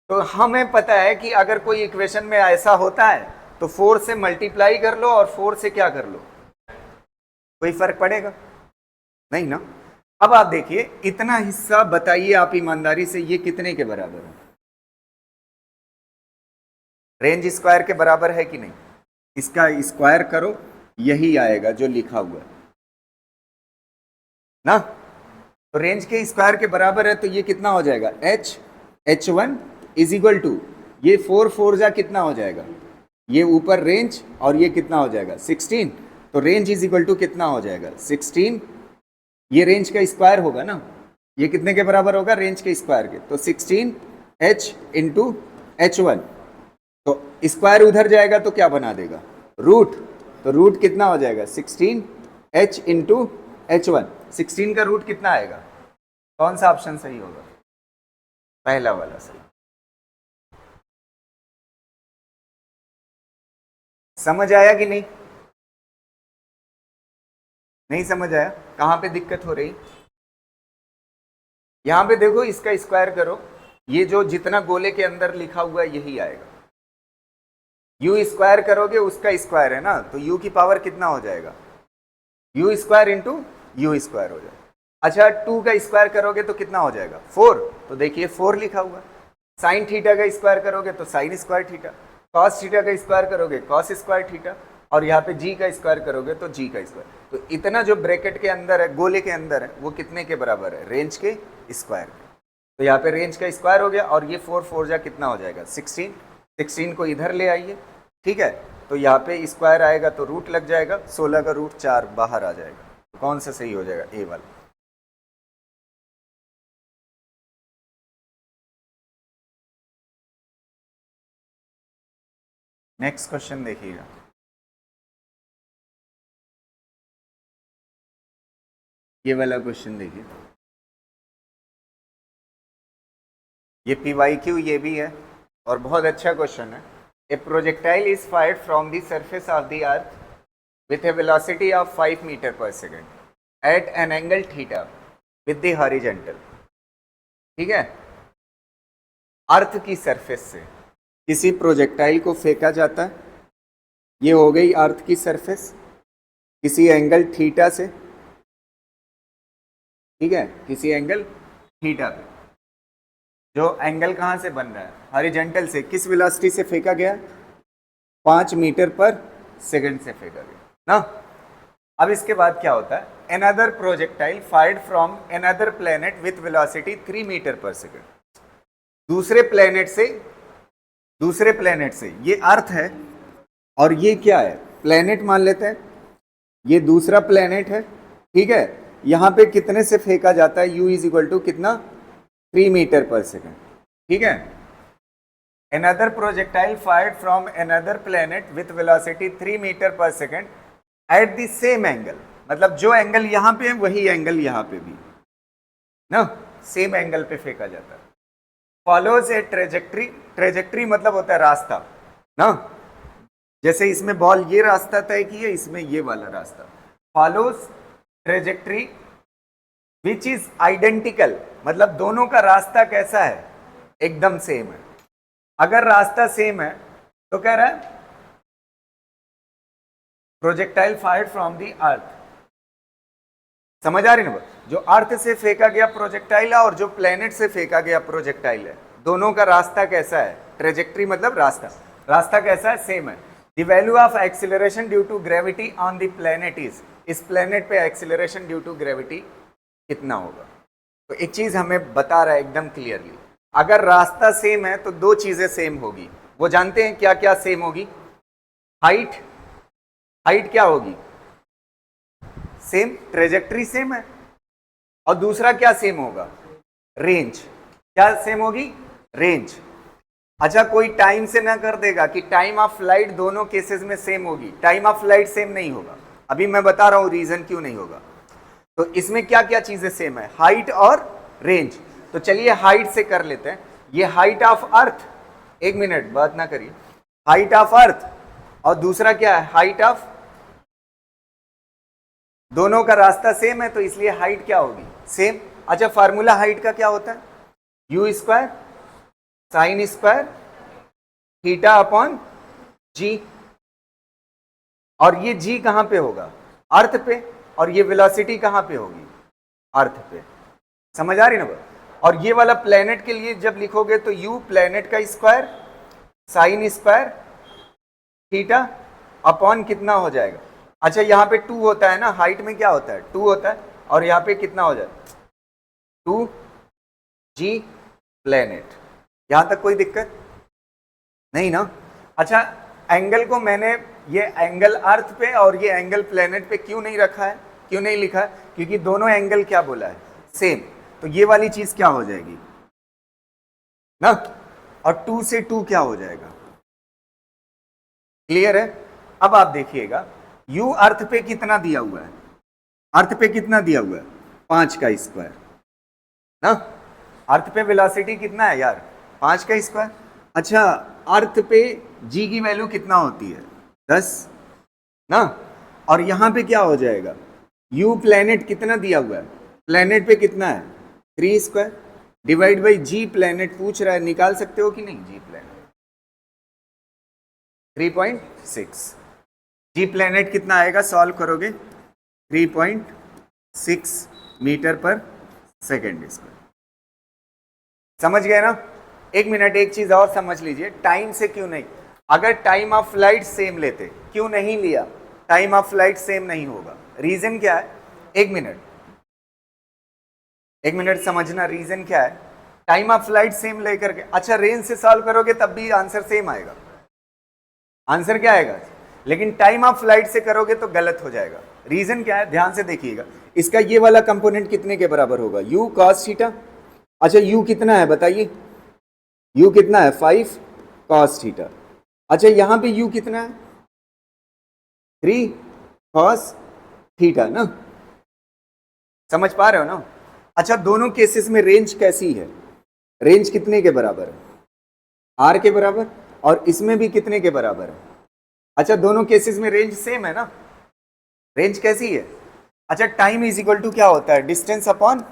तो हमें पता है कि अगर कोई इक्वेशन में ऐसा होता है तो 4 से मल्टीप्लाई कर लो और 4 से क्या कर लो, कोई फर्क पड़ेगा नहीं ना। अब आप देखिए, इतना हिस्सा बताइए आप ईमानदारी से, ये कितने के बराबर है? रेंज स्क्वायर के बराबर है कि नहीं? इसका स्क्वायर करो, यही आएगा जो लिखा हुआ है ना। तो रेंज के स्क्वायर के बराबर है, तो ये कितना हो जाएगा? H1 इज इक्वल टू, ये 4 4 जा कितना हो जाएगा? ये ऊपर रेंज, और ये कितना हो जाएगा? 16। तो रेंज इज इक्वल टू कितना हो जाएगा? 16। ये रेंज का स्क्वायर होगा ना। ये कितने के बराबर होगा? रेंज के स्क्वायर के। तो 16 H इंटू H1। तो स्क्वायर उधर जाएगा तो क्या बना देगा? रूट। तो रूट कितना हो जाएगा? 16 H इंटू H1। 16 का रूट कितना आएगा? कौन सा ऑप्शन सही होगा? पहला वाला सही। समझ आया कि नहीं? नहीं समझ आया? कहां पे दिक्कत हो रही? यहां पे देखो, इसका स्क्वायर करो, ये जो जितना गोले के अंदर लिखा हुआ है यही आएगा। U स्क्वायर करोगे, उसका स्क्वायर है ना, तो U की पावर कितना हो जाएगा? U square into U square हो जाएगा। अच्छा 2 का स्क्वायर करोगे तो कितना हो जाएगा 4, तो देखिए 4 लिखा हुआ। साइन थीटा का स्क्वायर करोगे तो sign square theta, cos theta का स्क्वायर करोगे कॉस स्क्वायर थीटा, और यहाँ पे जी का स्क्वायर करोगे तो जी का स्क्वायर। तो इतना जो ब्रैकेट के अंदर है, गोले के अंदर है, वो कितने के बराबर है, रेंज के स्क्वायर के। तो यहाँ पे रेंज का स्क्वायर हो गया, और ये 4 4 जा कितना हो जाएगा 16, 16 को इधर ले आइए, ठीक है। तो यहाँ पे स्क्वायर आएगा तो रूट लग जाएगा, 16 का रूट 4 बाहर आ जाएगा। तो कौन सा सही हो जाएगा, ए वाला। नेक्स्ट क्वेश्चन देखिएगा, ये वाला क्वेश्चन देखिए, ये PYQ ये भी है और बहुत अच्छा क्वेश्चन है। ए projectile is fired from the surface of the earth with a velocity of 5 meter per second at an angle theta with the horizontal, ठीक है। अर्थ की सरफेस से किसी प्रोजेक्टाइल को फेंका जाता है, ये हो गई अर्थ की सरफेस, किसी एंगल थीटा से, ठीक है, किसी एंगल थीटा पे। जो एंगल कहाँ से बन रहा है, हॉरिजॉन्टल से। किस वेलोसिटी से फेंका गया, 5 मीटर पर सेकंड से फेंका गया ना। अब इसके बाद क्या होता है, another projectile fired from another planet with velocity 3 metre पर सेकंड। दूसरे प्लेनेट से ये अर्थ है और ये क्या है, प्लेनेट मान लेते हैं, ये दूसरा प्लेनेट है, ठीक है। यहाँ पे कितने से फेंका जाता है, u इज इक्वल टू कितना, 3 मीटर पर सेकंड, ठीक है। another projectile fired from another planet with velocity 3 metre पर second at the same angle, मतलब जो एंगल यहां पे है वही एंगल यहां पे भी ना, सेम एंगल पे फेंका जाता है। फॉलोज ए ट्रेजेक्ट्री, ट्रेजेक्ट्री मतलब होता है रास्ता ना, जैसे इसमें बॉल ये रास्ता तय की है, इसमें ये वाला रास्ता। Follows trajectory which is identical, मतलब दोनों का रास्ता कैसा है, एकदम सेम है। अगर रास्ता सेम है तो कह रहा है projectile fired from the earth, समझ आ रही ना। जो अर्थ से फेंका गया प्रोजेक्टाइल है और जो प्लेनेट से फेंका गया प्रोजेक्टाइल है, दोनों का रास्ता कैसा है, ट्रेजेक्ट्री मतलब रास्ता, रास्ता कैसा है, सेम है। The value of acceleration due to gravity on the planet is, इस प्लेनेट पे एक्सीलरेशन ड्यू टू ग्रेविटी कितना होगा। तो एक चीज हमें बता रहा है एकदम क्लियरली, अगर रास्ता सेम है तो दो चीजें सेम होगी, वो जानते हैं क्या क्या सेम होगी, हाइट, हाइट क्या होगी सेम, ट्रेजेक्ट्री सेम है, और दूसरा क्या सेम होगा, रेंज, क्या सेम होगी, रेंज। अच्छा कोई टाइम से ना कर देगा कि टाइम ऑफ फ्लाइट दोनों केसेस में सेम होगी, टाइम ऑफ फ्लाइट सेम नहीं होगा, अभी मैं बता रहा हूं रीजन क्यों नहीं होगा। तो इसमें क्या क्या चीजें सेम है, हाइट और रेंज। तो चलिए हाइट से कर लेते हैं, ये हाइट ऑफ अर्थ, एक मिनट बात ना करिए, हाइट ऑफ अर्थ, और दूसरा क्या है, हाइट ऑफ, दोनों का रास्ता सेम है तो इसलिए हाइट क्या होगी, सेम। अच्छा फार्मूला हाइट का क्या होता है, u square sine square theta upon g, और ये जी कहां पे होगा, अर्थ पे, और ये वेलोसिटी कहां पे होगी, अर्थ पे, समझ आ रही ना। और ये वाला प्लेनेट के लिए जब लिखोगे तो यू प्लेनेट का square sine square theta upon कितना हो जाएगा। अच्छा यहाँ पे 2 होता है ना, हाइट में क्या होता है 2 होता है, और यहाँ पे कितना हो जाए 2 जी प्लेनेट। यहां तक कोई दिक्कत नहीं ना। अच्छा एंगल को मैंने ये एंगल अर्थ पे और ये एंगल प्लेनेट पे क्यों नहीं रखा है, क्यों नहीं लिखा है, क्योंकि दोनों एंगल क्या बोला है, सेम। तो ये वाली चीज क्या हो जाएगी ना, और 2 से 2 क्या हो जाएगा, क्लियर है। अब आप देखिएगा u अर्थ पे कितना दिया हुआ है, अर्थ पे कितना दिया हुआ है 5 का स्क्वायर ना, अर्थ पे वेलोसिटी कितना है यार 5 का स्क्वायर। अच्छा अर्थ पे g की वैल्यू कितना होती है 10 ना, और यहां पे क्या हो जाएगा, u प्लेनेट कितना दिया हुआ है, प्लेनेट पे कितना है 3 square divide by g planet पूछ रहा है, निकाल सकते हो कि नहीं, g प्लेनेट 3.6, जी प्लेनेट कितना आएगा, सॉल्व करोगे 3.6 मीटर पर सेकेंड स्क्वायर। समझ गए ना? एक मिनट, एक चीज और समझ लीजिए, टाइम से क्यों नहीं, अगर टाइम ऑफ फ्लाइट सेम लेते, क्यों नहीं लिया? टाइम ऑफ फ्लाइट सेम नहीं होगा, रीजन क्या है? एक मिनट, एक मिनट समझना, रीजन क्या है? टाइम ऑफ फ्लाइट सेम लेकर के, अच्छा रेंज से सॉल्व करोगे तब भी आंसर सेम आएगा, आंसर क्या आएगा? लेकिन टाइम ऑफ फ्लाइट से करोगे तो गलत हो जाएगा। रीजन क्या है, ध्यान से देखिएगा। इसका ये वाला कंपोनेंट कितने के बराबर होगा? u cos theta. अच्छा u कितना है बताइए, u कितना है? 5 cos थीटा। अच्छा यहां पे u कितना है? 3 cos थीटा ना, समझ पा रहे हो ना? अच्छा दोनों केसेस में रेंज कैसी है? रेंज कितने के बराबर है? r के बराबर, और इसमें भी कितने के बराबर है? अच्छा दोनों केसेस में रेंज सेम है ना? रेंज कैसी है? अच्छा टाइम इज इक्वल टू क्या होता है? Distance upon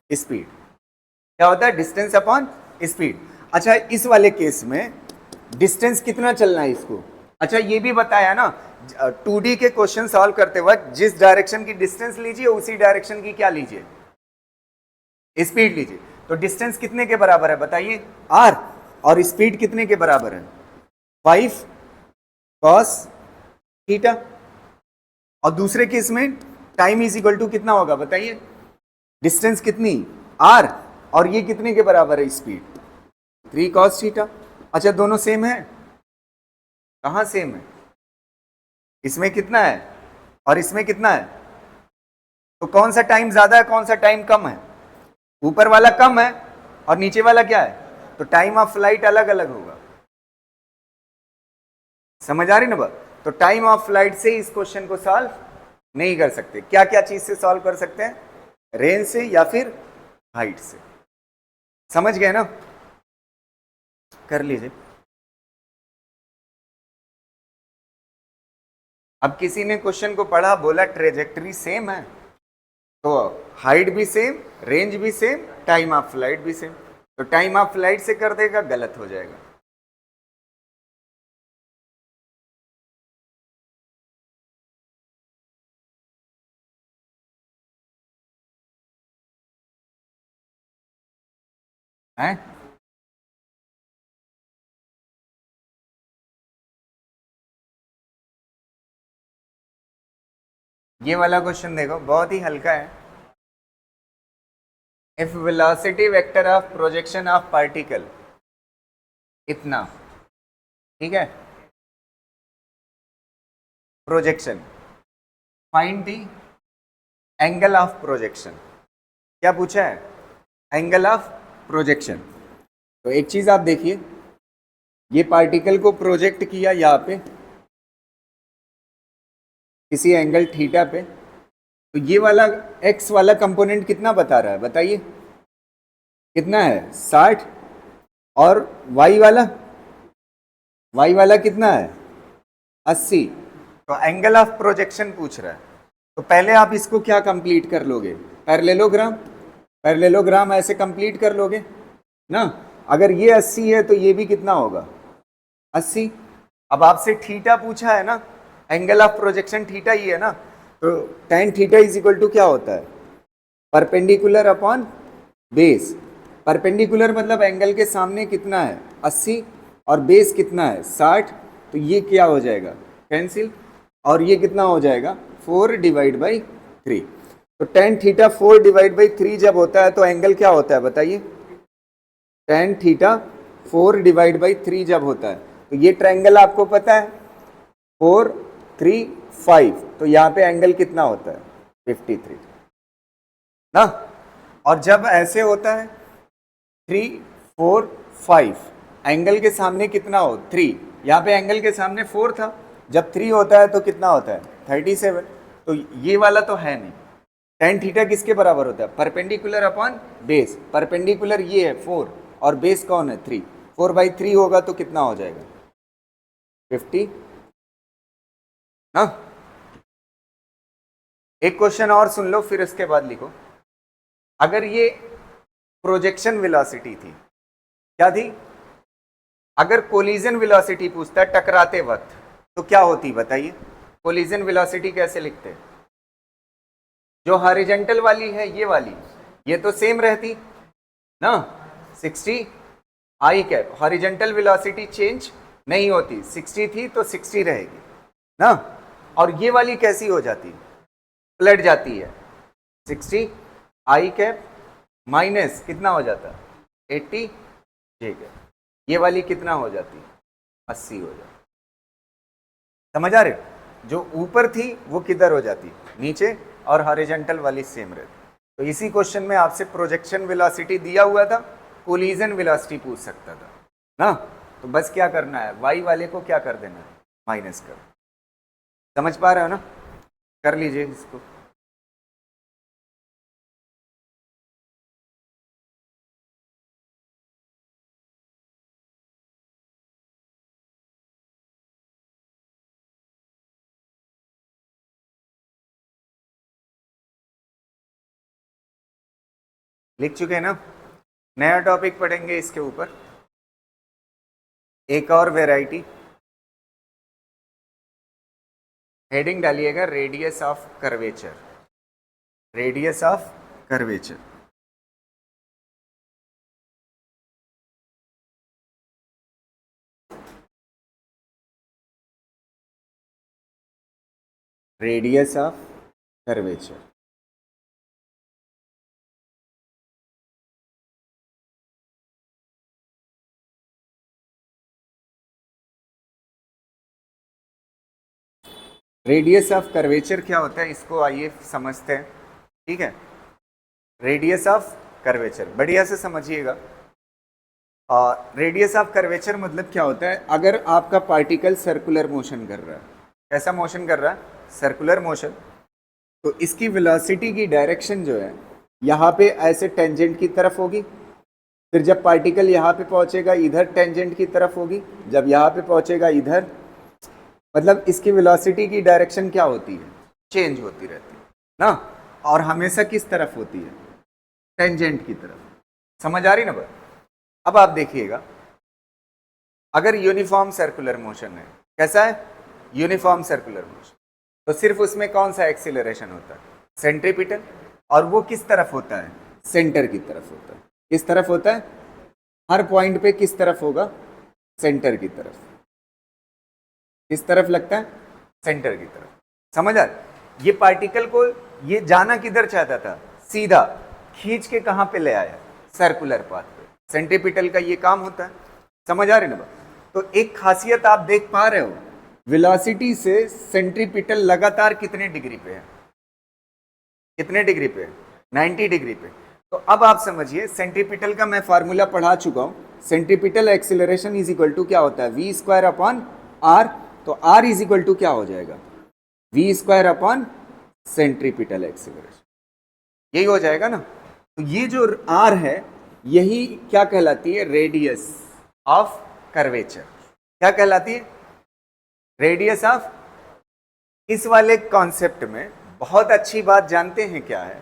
speed. क्या होता है? Distance upon speed. अच्छा इस वाले केस में डिस्टेंस कितना चलना है इसको? अच्छा ये भी बताया ना, 2D के क्वेश्चन सॉल्व करते वक्त जिस डायरेक्शन की डिस्टेंस लीजिए उसी डायरेक्शन की क्या लीजिए? स्पीड लीजिए। तो डिस्टेंस कितने के बराबर है बताइए? r, और स्पीड कितने के बराबर है? 5 cos थीटा। और दूसरे केस में टाइम इज इक्वल टू कितना होगा बताइए? डिस्टेंस कितनी? r, और ये कितने के बराबर है? Speed 3 cos theta. अच्छा दोनों सेम है? कहां सेम है? इसमें कितना है और इसमें कितना है? तो कौन सा टाइम ज्यादा है, कौन सा टाइम कम है? ऊपर वाला कम है और नीचे वाला क्या है? तो टाइम ऑफ फ्लाइट अलग अलग होगा। समझ आ रही ना बात? तो टाइम ऑफ फ्लाइट से इस क्वेश्चन को सॉल्व नहीं कर सकते। क्या क्या चीज से सॉल्व कर सकते हैं? रेंज से या फिर हाइट से। समझ गए ना? कर लीजिए। अब किसी ने क्वेश्चन को पढ़ा, बोला ट्रेजेक्टरी सेम है, तो हाइट भी सेम, रेंज भी सेम, टाइम ऑफ फ्लाइट भी सेम, तो टाइम ऑफ फ्लाइट से कर देगा, गलत हो जाएगा। हैं? ये वाला क्वेश्चन देखो, बहुत ही हल्का है। If velocity vector of projection of particle इतना, ठीक है, projection, find the angle of projection. क्या पूछा है? Angle of projection. तो एक चीज आप देखिए, ये पार्टिकल को प्रोजेक्ट किया यहाँ पे किसी एंगल थीटा पे, तो ये वाला एक्स वाला कंपोनेंट कितना बता रहा है बताइए? कितना है? 60। और वाई वाला कितना है? 80। तो एंगल ऑफ प्रोजेक्शन पूछ रहा है, तो पहले आप इसको क्या कंप्लीट कर लोगे? पैरेललोग्राम। पैरेललोग्राम ऐसे कंप्लीट कर लोगे ना। अगर ये 80 है तो ये भी कितना होगा? 80। अब आपसे थीटा पूछा है ना, एंगल ऑफ प्रोजेक्शन थीटा ही है ना, तो tan theta is equal to क्या होता है? Perpendicular upon base. परपेंडिकुलर मतलब एंगल के सामने कितना है? 80, और बेस कितना है? 60। तो ये क्या हो जाएगा? कैंसिल। और ये कितना हो जाएगा? 4 डिवाइड बाई 3। तो tan थीटा 4 डिवाइड बाई 3 जब होता है तो एंगल क्या होता है बताइए? tan थीटा 4 डिवाइड बाई 3 जब होता है, तो ये ट्रायंगल आपको पता है 4 3 5, तो यहाँ पे एंगल कितना होता है? 53 ना। और जब ऐसे होता है 3 4 5, एंगल के सामने कितना हो? 3, यहाँ पे एंगल के सामने 4 था, जब 3 होता है तो कितना होता है? 37। तो ये वाला तो है नहीं। tan थीटा किसके बराबर होता है? Perpendicular upon base. परपेंडिकुलर ये है 4 और बेस कौन है? 3। 4/3 होगा तो कितना हो जाएगा? 50 ना। एक क्वेश्चन और सुन लो फिर इसके बाद लिखो। अगर ये प्रोजेक्शन वेलोसिटी थी, क्या थी? अगर कोलिजन वेलोसिटी पूछता है टकराते वक्त, तो क्या होती बताइए? कोलिजन वेलोसिटी कैसे लिखते हैं? जो हॉरिजॉन्टल वाली है ये वाली, ये तो सेम रहती ना, 60 आई कैप, हॉरिजॉन्टल वेलोसिटी चेंज नहीं होती, 60 थी तो 60 रहेगी ना। और ये वाली कैसी हो जाती, पलट जाती है, 60 आई कैप माइनस कितना हो जाता, 80 जे कैप, ये वाली कितना हो जाती, 80 हो जाती। समझ आ रहे हो? जो ऊपर थी वो किधर हो जाती, नीचे, और हॉरिजॉन्टल वाली सेम रहती। तो इसी क्वेश्चन में आपसे प्रोजेक्शन वेलोसिटी दिया हुआ था, कोलिजन वेलोसिटी पूछ सकता था ना। तो बस क्या करना है, वाई वाले को क्या कर देना है, माइनस कर। समझ पा रहे हो ना, कर लीजिए इसको। लिख चुके हैं ना, नया टॉपिक पढ़ेंगे इसके ऊपर, एक और वैरायटी। हेडिंग डालिएगा radius of curvature, radius of curvature. Radius of curvature. Radius of curvature क्या होता है, इसको आइए समझते हैं। ठीक है, रेडियस ऑफ कर्वेचर बढ़िया से समझिएगा। रेडियस ऑफ कर्वेचर मतलब क्या होता है, अगर आपका पार्टिकल सर्कुलर मोशन कर रहा है, कैसा मोशन कर रहा है, सर्कुलर मोशन, तो इसकी वेलोसिटी की डायरेक्शन जो है यहाँ पे ऐसे टेंजेंट की तरफ होगी, फिर जब पार्टिकल यहाँ पे पहुंचेगा इधर टेंजेंट की तरफ होगी, जब यहाँ पे पहुंचेगा इधर, मतलब इसकी वेलोसिटी की डायरेक्शन क्या होती है, चेंज होती रहती है ना। और हमेशा किस तरफ होती है, टेंजेंट की तरफ। समझ आ रही ना बात? अब आप देखिएगा, अगर यूनिफॉर्म सर्कुलर मोशन है, कैसा है, यूनिफॉर्म सर्कुलर मोशन, तो सिर्फ उसमें कौन सा एक्सीलरेशन होता है, सेंट्रीपिटल, और वो किस तरफ होता है, सेंटर की तरफ होता है। किस तरफ होता है, हर पॉइंट पे किस तरफ होगा, सेंटर की तरफ। किस तरफ लगता है, सेंटर की तरफ। समझ आ, ये पार्टिकल को ये जाना किधर चाहता था, सीधा खींच के कहां पे ले आया, सर्कुलर पाथ पे। सेंट्रीपिटल का ये काम होता है। समझ आ रही ना? तो एक खासियत आप देख पा रहे हो, वेलोसिटी से सेंट्रीपिटल लगातार कितने डिग्री पे है, कितने डिग्री पे है, 90 डिग्री पे। तो अब आप समझिए, सेंट्रीपिटल का मैं फार्मूला पढ़ा चुका हूं। Centripetal acceleration is equal to क्या होता है, वी स्क्वायर अपॉन आर। तो आर इज इक्वल टू क्या हो जाएगा, V square upon centripetal acceleration, यही हो जाएगा ना। तो ये जो आर है यही क्या कहलाती है, रेडियस ऑफ कर्वेचर। क्या कहलाती है, रेडियस ऑफ। इस वाले कॉन्सेप्ट में बहुत अच्छी बात जानते हैं क्या है,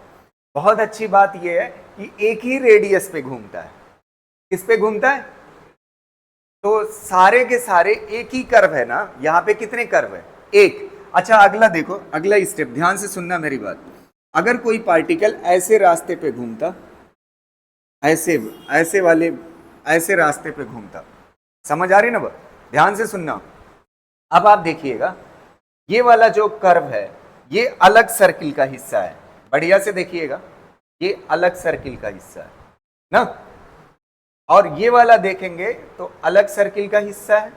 बहुत अच्छी बात यह है कि एक ही रेडियस पे घूमता है। किस पे घूमता है, तो सारे के सारे एक ही कर्व है ना। यहां पे कितने कर्व है, एक। अच्छा अगला देखो, अगला स्टेप ध्यान से सुनना मेरी बात। अगर कोई पार्टिकल ऐसे रास्ते पे घूमता, ऐसे ऐसे वाले ऐसे रास्ते पे घूमता, समझ आ रही ना बात, ध्यान से सुनना। अब आप देखिएगा, ये वाला जो कर्व है ये अलग सर्किल का हिस्सा है, बढ़िया से देखिएगा, ये अलग सर्किल का हिस्सा है ना। और ये वाला देखेंगे तो अलग सर्किल का हिस्सा है,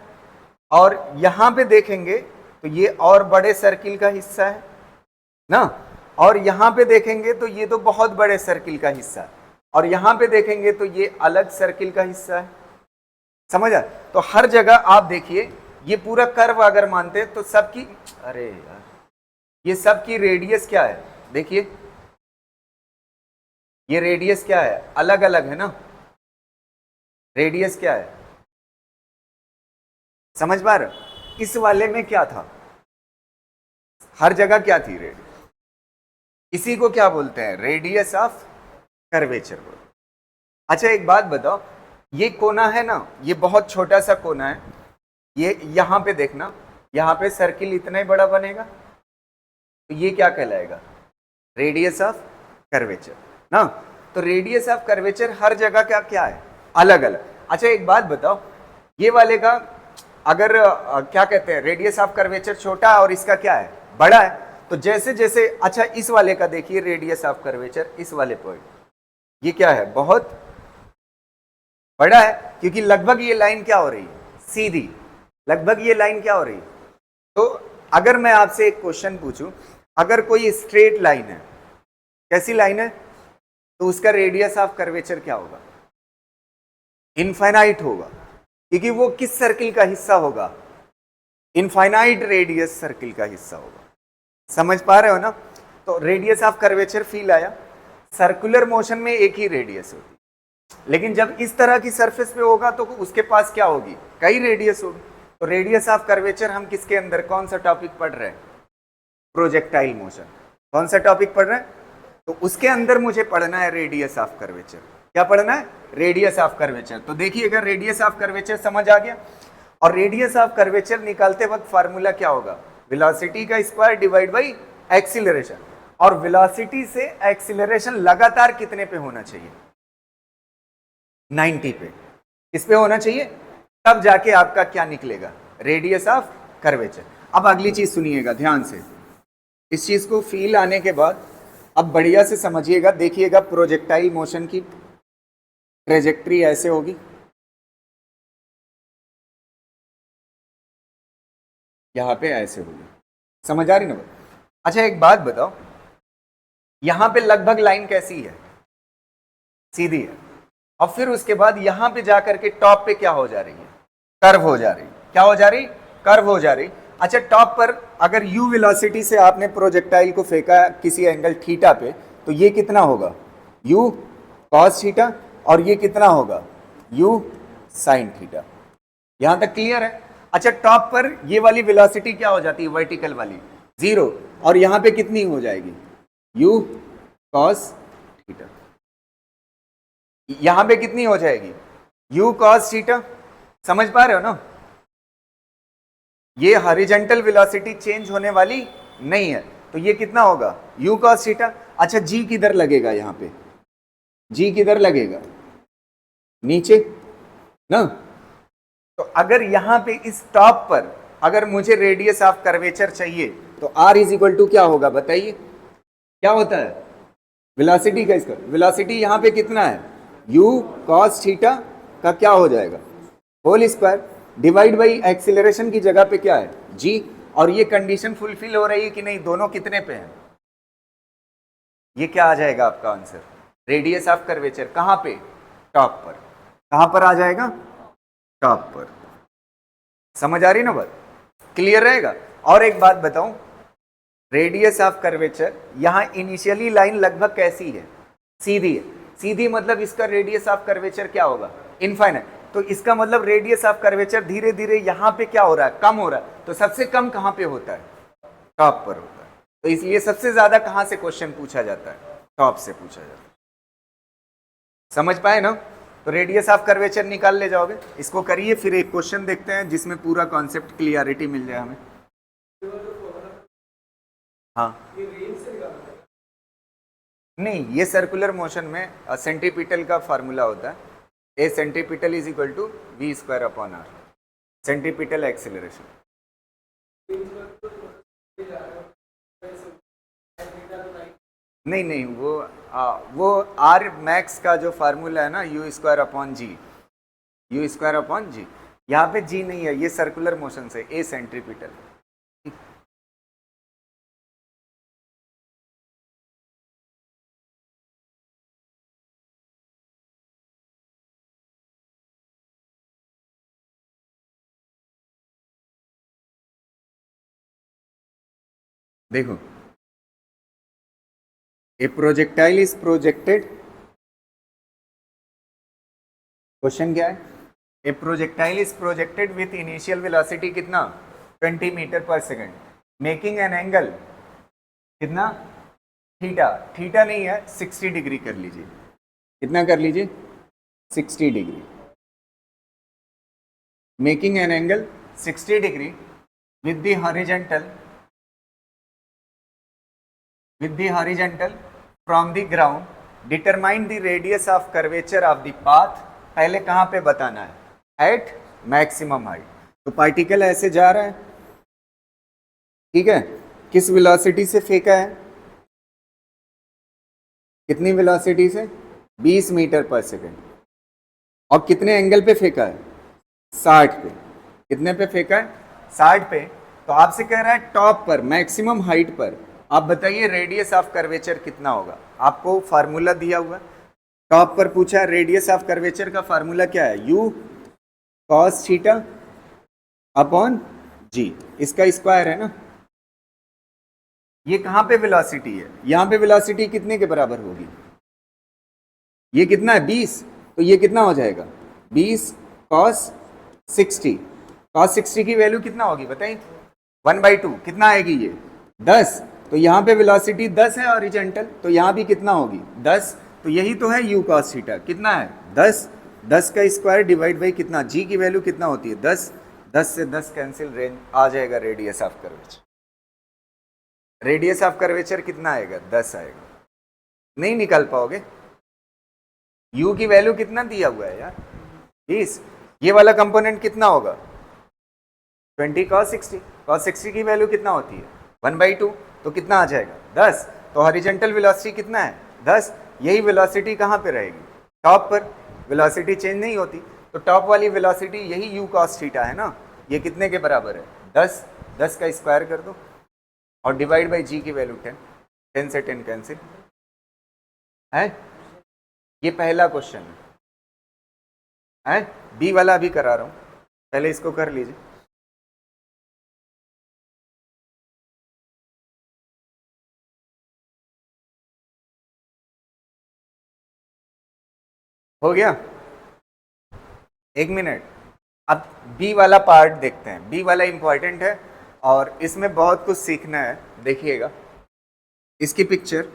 और यहां पे देखेंगे तो ये और बड़े सर्किल का हिस्सा है ना। और यहां पे देखेंगे तो ये तो बहुत बड़े सर्किल का हिस्सा है, और यहां पे देखेंगे तो ये अलग सर्किल का हिस्सा है। समझ आ? तो हर जगह आप देखिए, ये पूरा कर्व अगर मानते तो सबकी, अरे यार, ये सबकी रेडियस क्या है, देखिए ये रेडियस क्या है, अलग अलग है ना। रेडियस क्या है, समझ पा रहे? इस वाले में क्या था, हर जगह क्या थी, रेडियस। इसी को क्या बोलते हैं, रेडियस ऑफ कर्वेचर बोलते। अच्छा एक बात बताओ, ये कोना है ना, ये बहुत छोटा सा कोना है, ये यहां पे देखना, यहां पे सर्किल इतना ही बड़ा बनेगा, तो ये क्या कहलाएगा, रेडियस ऑफ कर्वेचर ना। तो रेडियस ऑफ कर्वेचर हर जगह का क्या है, अलग अलग। अच्छा एक बात बताओ, ये वाले का अगर क्या कहते हैं, रेडियस ऑफ कर्वेचर छोटा है और इसका क्या है, बड़ा है, तो जैसे जैसे, अच्छा इस वाले का देखिए रेडियस ऑफ कर्वेचर, इस वाले पॉइंट ये क्या है, बहुत बड़ा है, क्योंकि लगभग ये लाइन क्या हो रही है, सीधी, लगभग ये लाइन क्या हो रही है। तो अगर मैं आपसे एक क्वेश्चन पूछूं, अगर कोई स्ट्रेट लाइन है, कैसी लाइन है, तो उसका रेडियस ऑफ कर्वेचर क्या होगा, इनफाइनाइट होगा, क्योंकि वो किस सर्किल का हिस्सा होगा, इनफाइनाइट रेडियस सर्किल का हिस्सा होगा। समझ पा रहे हो ना। तो रेडियस ऑफ कर्वेचर फील आया। सर्कुलर मोशन में एक ही रेडियस होती, लेकिन जब इस तरह की सरफेस पे होगा तो उसके पास क्या होगी, कई रेडियस होगी। तो रेडियस ऑफ कर्वेचर हम किसके अंदर, कौन सा टॉपिक पढ़ रहे हैं, प्रोजेक्टाइल मोशन, कौन सा टॉपिक पढ़ रहे हैं, तो उसके अंदर मुझे पढ़ना है रेडियस ऑफ कर्वेचर। क्या पढ़ना है, रेडियस ऑफ कर्वेचर। तो देखिएगा रेडियस ऑफ कर्वेचर समझ आ गया, और रेडियस ऑफ कर्वेचर निकालते वक्त फार्मूला क्या होगा, वेलोसिटी का स्क्वायर डिवाइड बाई एक्सीलरेशन। और वेलोसिटी से एक्सीलरेशन लगातार कितने पे होना चाहिए, 90 पे। किस पे होना चाहिए, तब जाके आपका क्या निकलेगा, रेडियस ऑफ कर्वेचर। अब अगली चीज सुनिएगा ध्यान से, इस चीज को फील आने के बाद अब बढ़िया से समझिएगा। देखिएगा प्रोजेक्टाइल मोशन की ट्रेजेक्ट्री ऐसे होगी, यहां पे ऐसे होगी, समझ आ रही ना। अच्छा एक बात बताओ, यहां पे लगभग लाइन कैसी है, सीधी है, और फिर उसके बाद यहां पे जाकर के टॉप पे क्या हो जा रही है, कर्व हो जा रही, क्या हो जा रही, कर्व हो जा रही। अच्छा टॉप पर अगर u वेलोसिटी से आपने प्रोजेक्टाइल को फेंका किसी एंगल थीटा पे, तो ये कितना होगा, u cos थीटा, और ये कितना होगा, u sin थीटा। यहां तक क्लियर है। अच्छा टॉप पर ये वाली वेलोसिटी क्या हो जाती है, वर्टिकल वाली, 0, और यहां पे कितनी हो जाएगी, u cos थीटा। यहां पे कितनी हो जाएगी, u cos थीटा। समझ पा रहे हो ना। ये हॉरिजॉन्टल वेलोसिटी चेंज होने वाली नहीं है, तो ये कितना होगा, u cos थीटा। अच्छा g किधर लगेगा, यहां पे g किधर लगेगा, नीचे ना। तो अगर यहां पे इस टॉप पर अगर मुझे रेडियस ऑफ कर्वेचर चाहिए, तो r इज इक्वल टू क्या होगा बताइए, क्या होता है, वेलोसिटी का इसका, वेलोसिटी यहां पे कितना है, u cos थीटा का क्या हो जाएगा, whole square, divide by acceleration की जगह पे क्या है, g। और ये कंडीशन फुलफिल हो रही है कि नहीं, दोनों कितने पे हैं, ये क्या आ जाएगा आपका आंसर, रेडियस ऑफ कर्वेचर कहां पे, टॉप पर। कहां पर आ जाएगा, टॉप पर। समझ आ रही ना बात, क्लियर रहेगा। और एक बात बताऊं, रेडियस ऑफ कर्वेचर यहां इनिशियली लाइन लगभग कैसी है, सीधी है। सीधी मतलब इसका रेडियस ऑफ कर्वेचर क्या होगा, इनफाइनाइट। तो इसका मतलब रेडियस ऑफ कर्वेचर धीरे धीरे यहां पे क्या हो रहा है, कम हो रहा है। तो सबसे कम कहां पे होता है, टॉप पर होता है। तो इसलिए सबसे ज्यादा कहां से क्वेश्चन पूछा जाता है, टॉप से पूछा जाता है। समझ पाए ना। तो रेडियस ऑफ कर्वेचर निकाल ले जाओगे, इसको करिए, फिर एक क्वेश्चन देखते हैं जिसमें पूरा कॉन्सेप्ट क्लियरिटी मिल जाए हमें। हाँ नहीं, ये सर्कुलर मोशन में सेंटीपिटल का फार्मूला होता है, a centripetal is equal to v square upon r, centripetal acceleration. नहीं नहीं, वो आर मैक्स का जो फार्मूला है ना, u square upon g, u square upon g, यहाँ पे जी नहीं है, ये सर्कुलर मोशन से ए सेंट्रीपिटल। देखो, ए प्रोजेक्टाइल इज प्रोजेक्टेड, क्वेश्चन क्या है, ए projectile is projected with initial velocity कितना, 20 मीटर पर सेकंड, मेकिंग एन एंगल कितना, थीटा। थीटा नहीं है, 60 डिग्री कर लीजिए, कितना कर लीजिए, 60 degree, making an angle 60 degree with the horizontal with the horizontal from the ground, determine the radius of curvature of the path. पहले कहाँ पे बताना है? At maximum height. तो पार्टिकल ऐसे जा रहा है, ठीक है, किस वेलोसिटी से फेंका है? कितनी वेलोसिटी से? 20 मीटर पर सेकेंड। और कितने एंगल पे फेंका है? 60 पे। कितने पे फेंका है? 60 पे। तो आपसे कह रहा है टॉप पर, मैक्सिमम हाइट पर, आप बताइए रेडियस ऑफ कर्वेचर कितना होगा? आपको फार्मूला दिया हुआ, टॉप पर पूछा, रेडियस ऑफ कर्वेचर का फार्मूला क्या है? u cos theta upon g, इसका स्क्वायर है ना। ये कहां पे वेलोसिटी है? यहां पे वेलोसिटी कितने के बराबर होगी? ये कितना है? 20। तो ये कितना हो जाएगा? 20 cos 60। cos 60 की वैल्यू कितना होगी बताइए? 1/2। कितना आएगी ये? 10। तो यहाँ पे वेलोसिटी 10 है हॉरिजॉन्टल, तो यहाँ भी कितना होगी? 10। तो यही तो है u cos थीटा। कितना है? 10। 10 का स्क्वायर डिवाइड बाई कितना? g की वैल्यू कितना होती है? 10। 10 से 10 कैंसिल, रेंज आ जाएगा radius of curvature. Radius of curvature कितना आएगा? 10 आएगा। नहीं निकाल पाओगे? u की वैल्यू कितना दिया हुआ है यार? 20। ये वाला कंपोनेंट कितना होगा? 20 cos 60। cos 60 की वैल्यू कितना होती है? 1/2। तो कितना आ जाएगा? 10। तो हॉरिजॉन्टल वेलोसिटी कितना है? 10। यही वेलोसिटी कहाँ पे रहेगी? टॉप पर। वेलोसिटी चेंज नहीं होती, तो टॉप वाली वेलोसिटी यही u cos थीटा है ना। ये कितने के बराबर है? 10। 10 का स्क्वायर कर दो और डिवाइड बाई g की वैल्यू 10। 10 से 10 कैंसिल है। ये पहला क्वेश्चन है। बी वाला भी करा रहा हूं, पहले इसको कर लीजिए। हो गया? एक मिनट। अब बी वाला पार्ट देखते हैं। बी वाला इंपॉर्टेंट है और इसमें बहुत कुछ सीखना है। देखिएगा इसकी पिक्चर,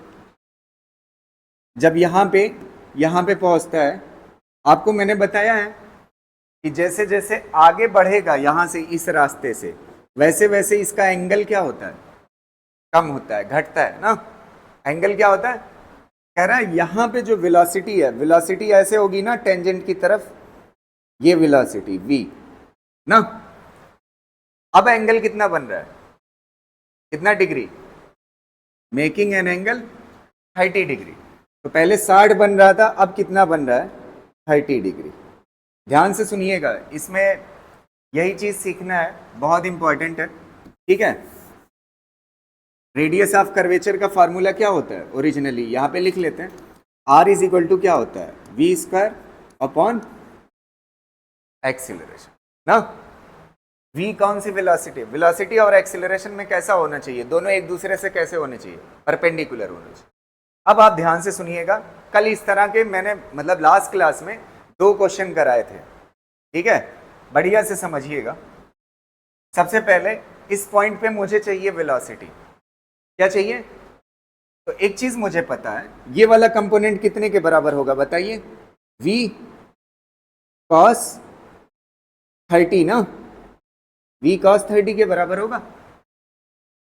जब यहाँ पे पहुंचता है, आपको मैंने बताया है कि जैसे जैसे आगे बढ़ेगा यहाँ से इस रास्ते से, वैसे वैसे इसका एंगल क्या होता है? कम होता है, घटता है ना। एंगल क्या होता है? कह रहा है यहाँ पे जो वेलोसिटी है, वेलोसिटी ऐसे होगी ना टेंजेंट की तरफ, ये वेलोसिटी v ना। अब एंगल कितना बन रहा है? कितना degree? Making an angle 30 degree. तो पहले 60 बन रहा था, अब कितना बन रहा है? 30 डिग्री। ध्यान से सुनिएगा, इसमें यही चीज सीखना है, बहुत इंपॉर्टेंट है, ठीक है। रेडियस ऑफ कर्वेचर का फार्मूला क्या होता है ओरिजिनली? यहां पे लिख लेते हैं। r इज इक्वल टू क्या होता है? v स्क्वायर अपॉन एक्सीलरेशन ना। v कौन सी वेलोसिटी? वेलोसिटी और एक्सीलरेशन में कैसा होना चाहिए? दोनों एक दूसरे से कैसे होने चाहिए? परपेंडिकुलर होने चाहिए। अब आप ध्यान से सुनिएगा, कल इस तरह के मैंने मतलब लास्ट क्लास में 2 क्वेश्चन कराए थे, ठीक है, बढ़िया से समझिएगा। सबसे पहले इस पॉइंट पे मुझे चाहिए वेलोसिटी। क्या चाहिए? तो एक चीज मुझे पता है, ये वाला कंपोनेंट कितने के बराबर होगा बताइए? v cos 30 ना। v cos 30 के बराबर होगा।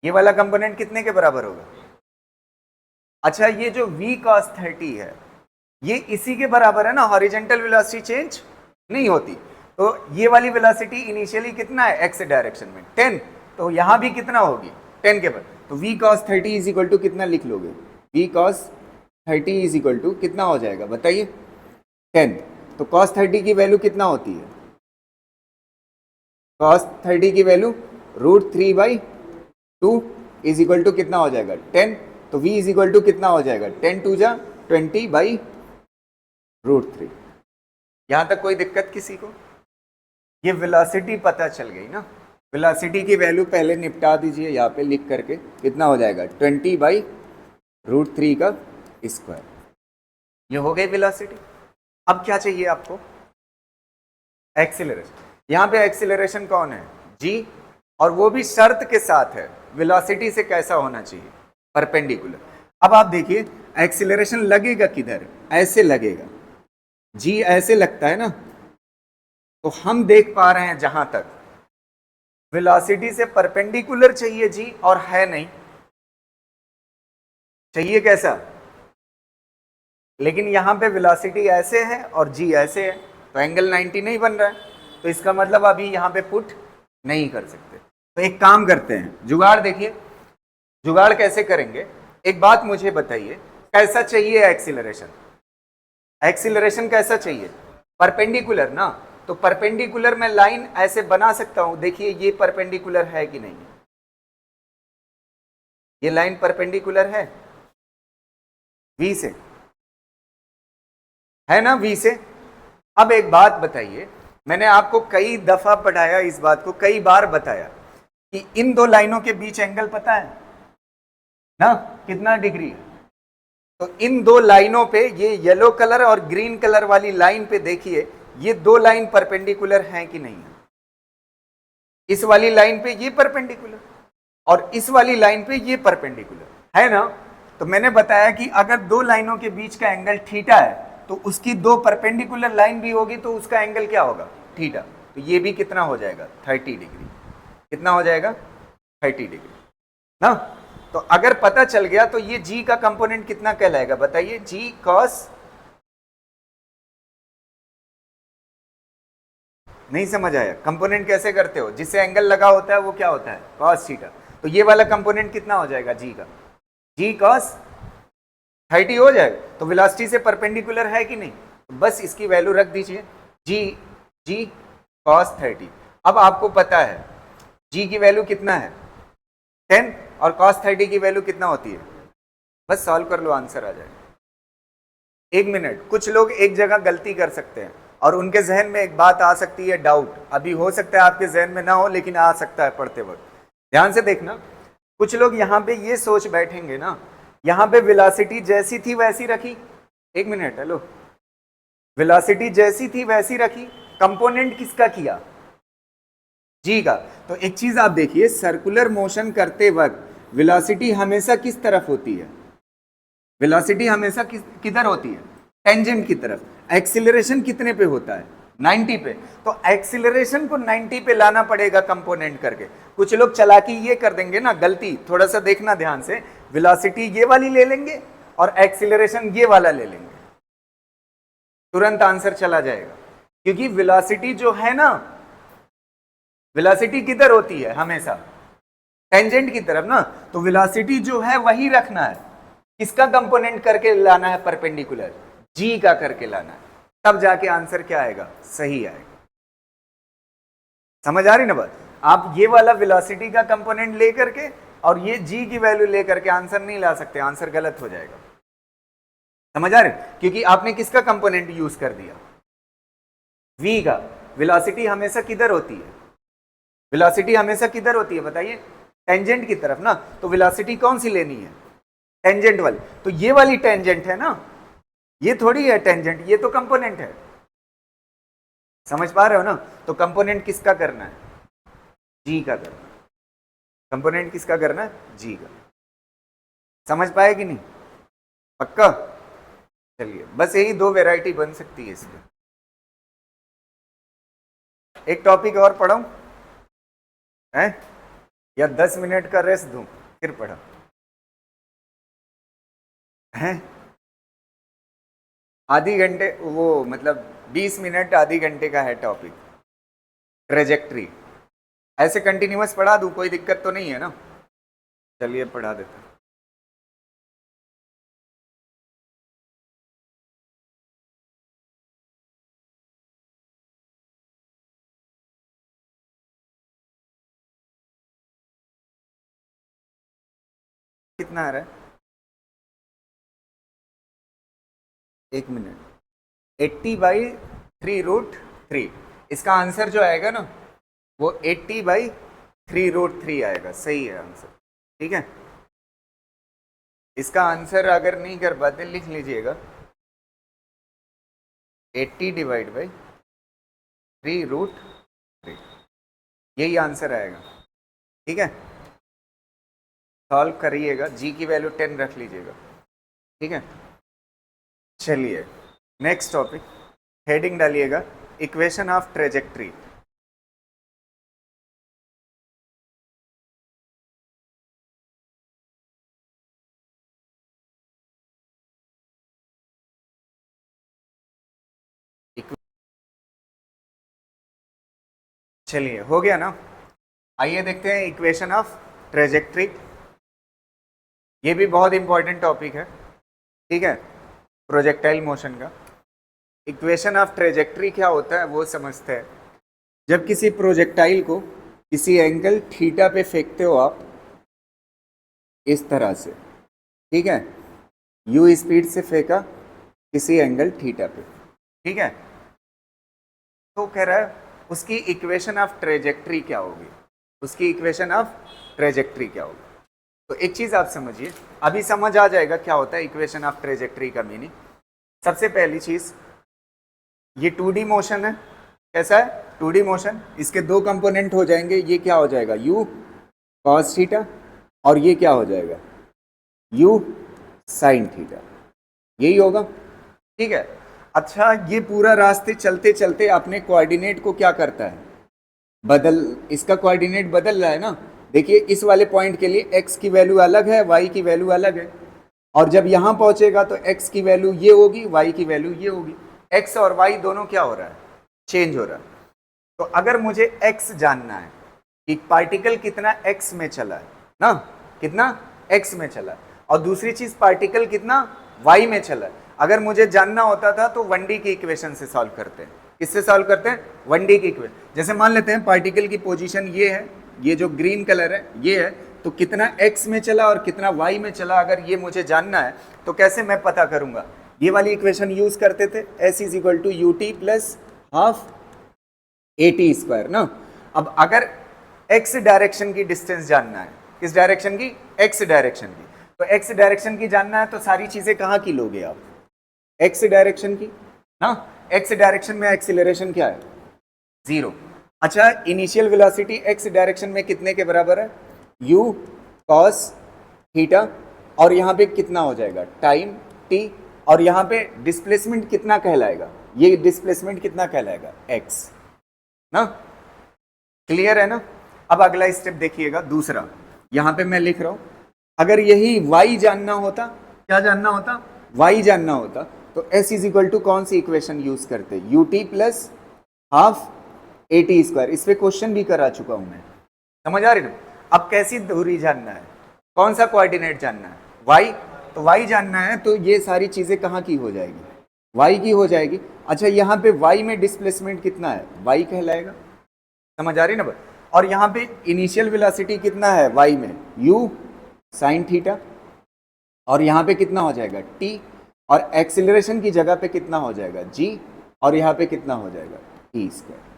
ये वाला कंपोनेंट कितने के बराबर होगा? अच्छा, ये जो v cos 30 है, ये इसी के बराबर है ना। हॉरिजॉन्टल वेलोसिटी चेंज नहीं होती, तो ये वाली वेलोसिटी इनिशियली कितना है? x डायरेक्शन में 10। तो यहां भी कितना होगी? 10 के बराबर। तो v cos 30 is equal to कितना लिख लोगे? v cos 30 is equal to कितना हो जाएगा बताइए? 10। तो cos 30 की वैल्यू कितना होती है? cos 30 की वैल्यू √3/2 इज इक्वल टू कितना हो जाएगा? 10। तो v इज इक्वल टू कितना हो जाएगा? 10 2 जा 20/√3। यहां तक कोई दिक्कत किसी को? ये वेलोसिटी पता चल गई ना। वेलोसिटी की वैल्यू पहले निपटा दीजिए, यहाँ पे लिख करके कितना हो जाएगा? 20/√3 का स्क्वायर। ये हो गई वेलोसिटी। अब क्या चाहिए आपको? एक्सीलरेशन। यहाँ पे एक्सीलरेशन कौन है? g, और वो भी शर्त के साथ है, वेलोसिटी से कैसा होना चाहिए? परपेंडिकुलर। अब आप देखिए एक्सीलरेशन लगेगा किधर? ऐसे लगेगा, g ऐसे लगता है ना। तो हम देख पा रहे हैं जहां तक वेलोसिटी से परपेंडिकुलर चाहिए g, और है नहीं। चाहिए कैसा, लेकिन यहां पे वेलोसिटी ऐसे है और जी ऐसे है, तो एंगल 90 नहीं बन रहा है, तो इसका मतलब अभी यहां पे पुट नहीं कर सकते। तो एक काम करते हैं, जुगाड़ देखिए, जुगाड़ कैसे करेंगे। एक बात मुझे बताइए, कैसा चाहिए एक्सीलरेशन, एक्सीलरेशन कैसा चाहिए, परपेंडिकुलर ना, तो परपेंडिकुलर में लाइन ऐसे बना सकता हूं, देखिए ये परपेंडिकुलर है कि नहीं, ये लाइन परपेंडिकुलर है वी से, है ना, वी से। अब एक बात बताइए, मैंने आपको कई दफा पढ़ाया इस बात को, कई बार बताया कि इन दो लाइनों के बीच एंगल पता है ना कितना डिग्री है। तो इन दो लाइनों पे, ये येलो कलर और ग्रीन कलर वाली लाइन पे देखिए, ये दो लाइन परपेंडिकुलर हैं कि नहीं है। इस वाली लाइन पे ये परपेंडिकुलर और इस वाली लाइन पे ये परपेंडिकुलर है ना। तो मैंने बताया कि अगर दो लाइनों के बीच का एंगल थीटा है, तो उसकी दो परपेंडिकुलर लाइन भी होगी तो उसका एंगल क्या होगा, थीटा। तो ये भी कितना हो जाएगा, 30 डिग्री। कितना हो जाएगा, 30 डिग्री ना। तो अगर पता चल गया तो ये जी का कंपोनेंट कितना कहलाएगा, बताइए, जी कॉस, नहीं समझ आया, कंपोनेंट कैसे करते हो, जिससे एंगल लगा होता है वो क्या होता है, कॉस थीटा। तो ये वाला कंपोनेंट कितना हो जाएगा जी का, जी कॉस 30 हो जाएगा। तो वेलोसिटी से परपेंडिकुलर है कि नहीं, तो बस इसकी वैल्यू रख दीजिए, जी, जी कॉस 30। अब आपको पता है जी की वैल्यू कितना है 10, और कॉस 30 की वैल्यू कितना होती है, बस सॉल्व कर लो, आंसर आ जाएगा। एक मिनट, कुछ लोग एक जगह गलती कर सकते हैं और उनके जहन में एक बात आ सकती है, डाउट, अभी हो सकता है आपके जहन में ना हो लेकिन आ सकता है पढ़ते वक्त, ध्यान से देखना। कुछ लोग यहां पे ये सोच बैठेंगे ना, यहां पे वेलोसिटी जैसी थी वैसी रखी, एक मिनट, हेलो, वेलोसिटी जैसी थी वैसी रखी, कंपोनेंट किसका किया, जी का। तो एक चीज आप देखिए, सर्कुलर मोशन करते वक्त वेलोसिटी हमेशा किस तरफ होती है, वेलोसिटी हमेशा किधर होती है, टेंजेंट की तरफ। एक्सीलरेशन कितने पे होता है, 90 पे। तो एक्सीलरेशन को 90 पे लाना पड़ेगा कंपोनेंट करके। कुछ लोग चालाकी ये कर देंगे ना, गलती, थोड़ा सा देखना ध्यान से, वेलोसिटी ये वाली ले लेंगे और एक्सीलरेशन ये वाला ले लेंगे, तुरंत आंसर चला जाएगा। क्योंकि वेलोसिटी जो है ना, वेलोसिटी किधर होती है हमेशा, टेंजेंट की तरफ ना। तो वेलोसिटी जो है वही रखना है, किसका कंपोनेंट करके लाना है, परपेंडिकुलर, जी का करके लाना है, तब जाके आंसर क्या आएगा, सही आएगा। समझ आ रही ना बात। आप ये वाला वेलोसिटी का कंपोनेंट लेकर के और ये जी की वैल्यू लेकर के आंसर नहीं ला सकते, आंसर गलत हो जाएगा। समझ आ रहे, क्योंकि आपने किसका कंपोनेंट यूज कर दिया, वी का। वेलोसिटी हमेशा किधर होती है, वेलोसिटी हमेशा किधर होती है बताइए, टेंजेंट की तरफ ना। तो वेलोसिटी कौन सी लेनी है, टेंजेंट वाली। तो ये वाली टेंजेंट है ना, ये थोड़ी है टेंजेंट, ये तो कंपोनेंट है। समझ पा रहे हो ना। तो कंपोनेंट किसका करना है, जी का करना, कंपोनेंट किसका करना है, जी का। समझ पाए कि नहीं, पक्का। चलिए, बस यही दो वैरायटी बन सकती है इसमें। एक टॉपिक और पढ़ाऊं है, या 10 मिनट का रेस्ट दूं फिर पढ़ा है, आधी घंटे, वो मतलब 20 मिनट आधी घंटे का है टॉपिक, ट्रेजेक्ट्री। ऐसे कंटिन्यूअस पढ़ा दूं, कोई दिक्कत तो नहीं है ना, चलिए पढ़ा देता हूं। कितना आ रहा है, एक मिनट, 80/3√3। इसका आंसर जो आएगा ना, वो 80/3√3 आएगा, सही है आंसर, ठीक है। इसका आंसर अगर नहीं कर पाते लिख लीजिएगा, 80/3√3, यही आंसर आएगा, ठीक है। सॉल्व करिएगा, जी की वैल्यू 10 रख लीजिएगा, ठीक है। चलिए, नेक्स्ट टॉपिक, हेडिंग डालिएगा, इक्वेशन ऑफ ट्रेजेक्ट्री। चलिए हो गया ना। आइए देखते हैं इक्वेशन ऑफ ट्रेजेक्ट्री। ये भी बहुत इंपॉर्टेंट टॉपिक है, ठीक है, प्रोजेक्टाइल मोशन का। इक्वेशन ऑफ ट्रेजेक्ट्री क्या होता है वो समझते हैं। जब किसी प्रोजेक्टाइल को किसी एंगल थीटा पे फेंकते हो आप इस तरह से, ठीक है, यू स्पीड से फेंका किसी एंगल थीटा पे, ठीक है, तो कह रहा है उसकी इक्वेशन ऑफ ट्रेजेक्ट्री क्या होगी, उसकी इक्वेशन ऑफ ट्रेजेक्ट्री क्या होगी। तो एक चीज आप समझिए, अभी समझ आ जाएगा क्या होता है इक्वेशन ऑफ ट्रेजेक्ट्री का मीनिंग। सबसे पहली चीज, ये 2D मोशन है, कैसा है 2D मोशन, इसके दो कंपोनेंट हो जाएंगे, ये क्या हो जाएगा u cos थीटा और ये क्या हो जाएगा u sin थीटा, यही होगा, ठीक है। अच्छा, ये पूरा रास्ते चलते चलते अपने कोऑर्डिनेट को क्या करता है, इसका कोऑर्डिनेट बदल रहा है ना। देखिए इस वाले पॉइंट के लिए x की वैल्यू अलग है, y की वैल्यू अलग है, और जब यहां पहुंचेगा तो x की वैल्यू ये होगी, y की वैल्यू ये होगी। x और y दोनों क्या हो रहा है, चेंज हो रहा है। तो अगर मुझे x जानना है कि पार्टिकल कितना x में चला है ना, कितना x में चला है, और दूसरी चीज पार्टिकल कितना y में चला है, अगर मुझे जानना होता था तो 1D की इक्वेशन से सॉल्व करते हैं। किससे सॉल्व करते हैं, 1D की इक्वेशन। जैसे मान लेते हैं पार्टिकल की पोजीशन ये है, ये जो ग्रीन कलर है ये है, तो कितना x में चला और कितना y में चला, अगर ये मुझे जानना है तो कैसे मैं पता करूंगा, ये वाली इक्वेशन यूज करते थे, s is equal to U T plus half A T square ना। अब अगर x डायरेक्शन की डिस्टेंस जानना है, किस डायरेक्शन की, x डायरेक्शन की, तो x डायरेक्शन की जानना है तो सारी चीजें कहाँ की लोगे आप, x डायरेक्शन की ना। x डायरेक्शन में एक्सीलरेशन क्या है, 0। अच्छा, इनिशियल वेलोसिटी x डायरेक्शन में कितने के बराबर है, u cos थीटा, और यहाँ पे कितना हो जाएगा टाइम t, और यहाँ पे डिस्प्लेसमेंट कितना कहलाएगा, ये डिस्प्लेसमेंट कितना कहलाएगा x ना। क्लियर है ना। अब अगला स्टेप देखिएगा, दूसरा यहाँ पे मैं लिख रहा हूं, अगर यही y जानना होता, क्या जानना होता, y जानना होता, तो s इज इक्वल टू कौन सी इक्वेशन यूज करते, you T plus half A T square. इस पे क्वेश्चन भी करा चुका हूं मैं, समझ आ रही है। अब कैसी दूरी जानना है, कौन सा कोऑर्डिनेट जानना है, y, तो y जानना है तो ये सारी चीजें कहाँ की हो जाएगी, y की हो जाएगी। अच्छा, यहाँ पे y में डिस्प्लेसमेंट कितना है, y कहलाएगा, समझ आ रही ना। और यहाँ पे इनिशियल वेलोसिटी कितना है y में, u sin थीटा, और यहाँ पे कितना हो जाएगा t, और एक्सीलरेशन की जगह पे कितना हो जाएगा g, और यहाँ पे कितना हो जाएगा t स्क्वायर।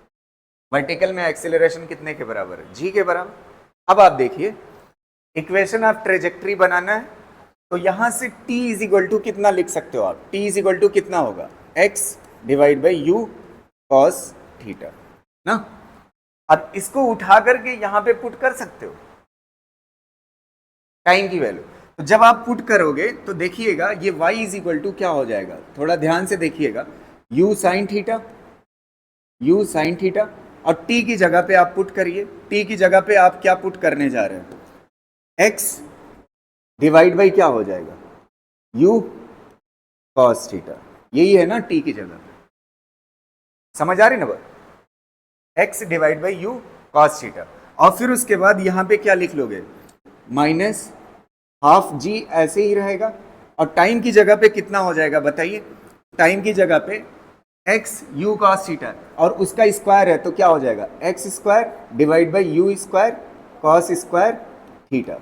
वर्टिकल में एक्सीलरेशन कितने के बराबर है, g के बराबर। अब आप देखिए, इक्वेशन ऑफ ट्रेजेक्ट्री बनाना है तो यहां से t इज इक्वल टू कितना लिख सकते हो आप, t इज इक्वल टू कितना होगा, x divide by you cos theta ना। अब इसको उठा करके यहां पे पुट कर सकते हो टाइम की वैल्यू। तो जब आप पुट करोगे तो देखिएगा ये y इज इक्वल टू क्या हो जाएगा, थोड़ा ध्यान से देखिएगा, u sin theta, u sin theta, और t की जगह पे आप पुट करिए, t की जगह पे आप क्या पुट करने जा रहे हैं, x डिवाइड बाई क्या हो जाएगा, u cos थीटा, यही है ना t की जगह पे, समझ आ रही ना, x divide by u cos theta. और फिर उसके बाद यहां पे क्या लिख लोगे, माइनस हाफ g ऐसे ही रहेगा, और टाइम की जगह पे कितना हो जाएगा बताइए, टाइम की जगह पे x u cos थीटा, और उसका स्क्वायर है तो क्या हो जाएगा, x square divide by U square cos square theta,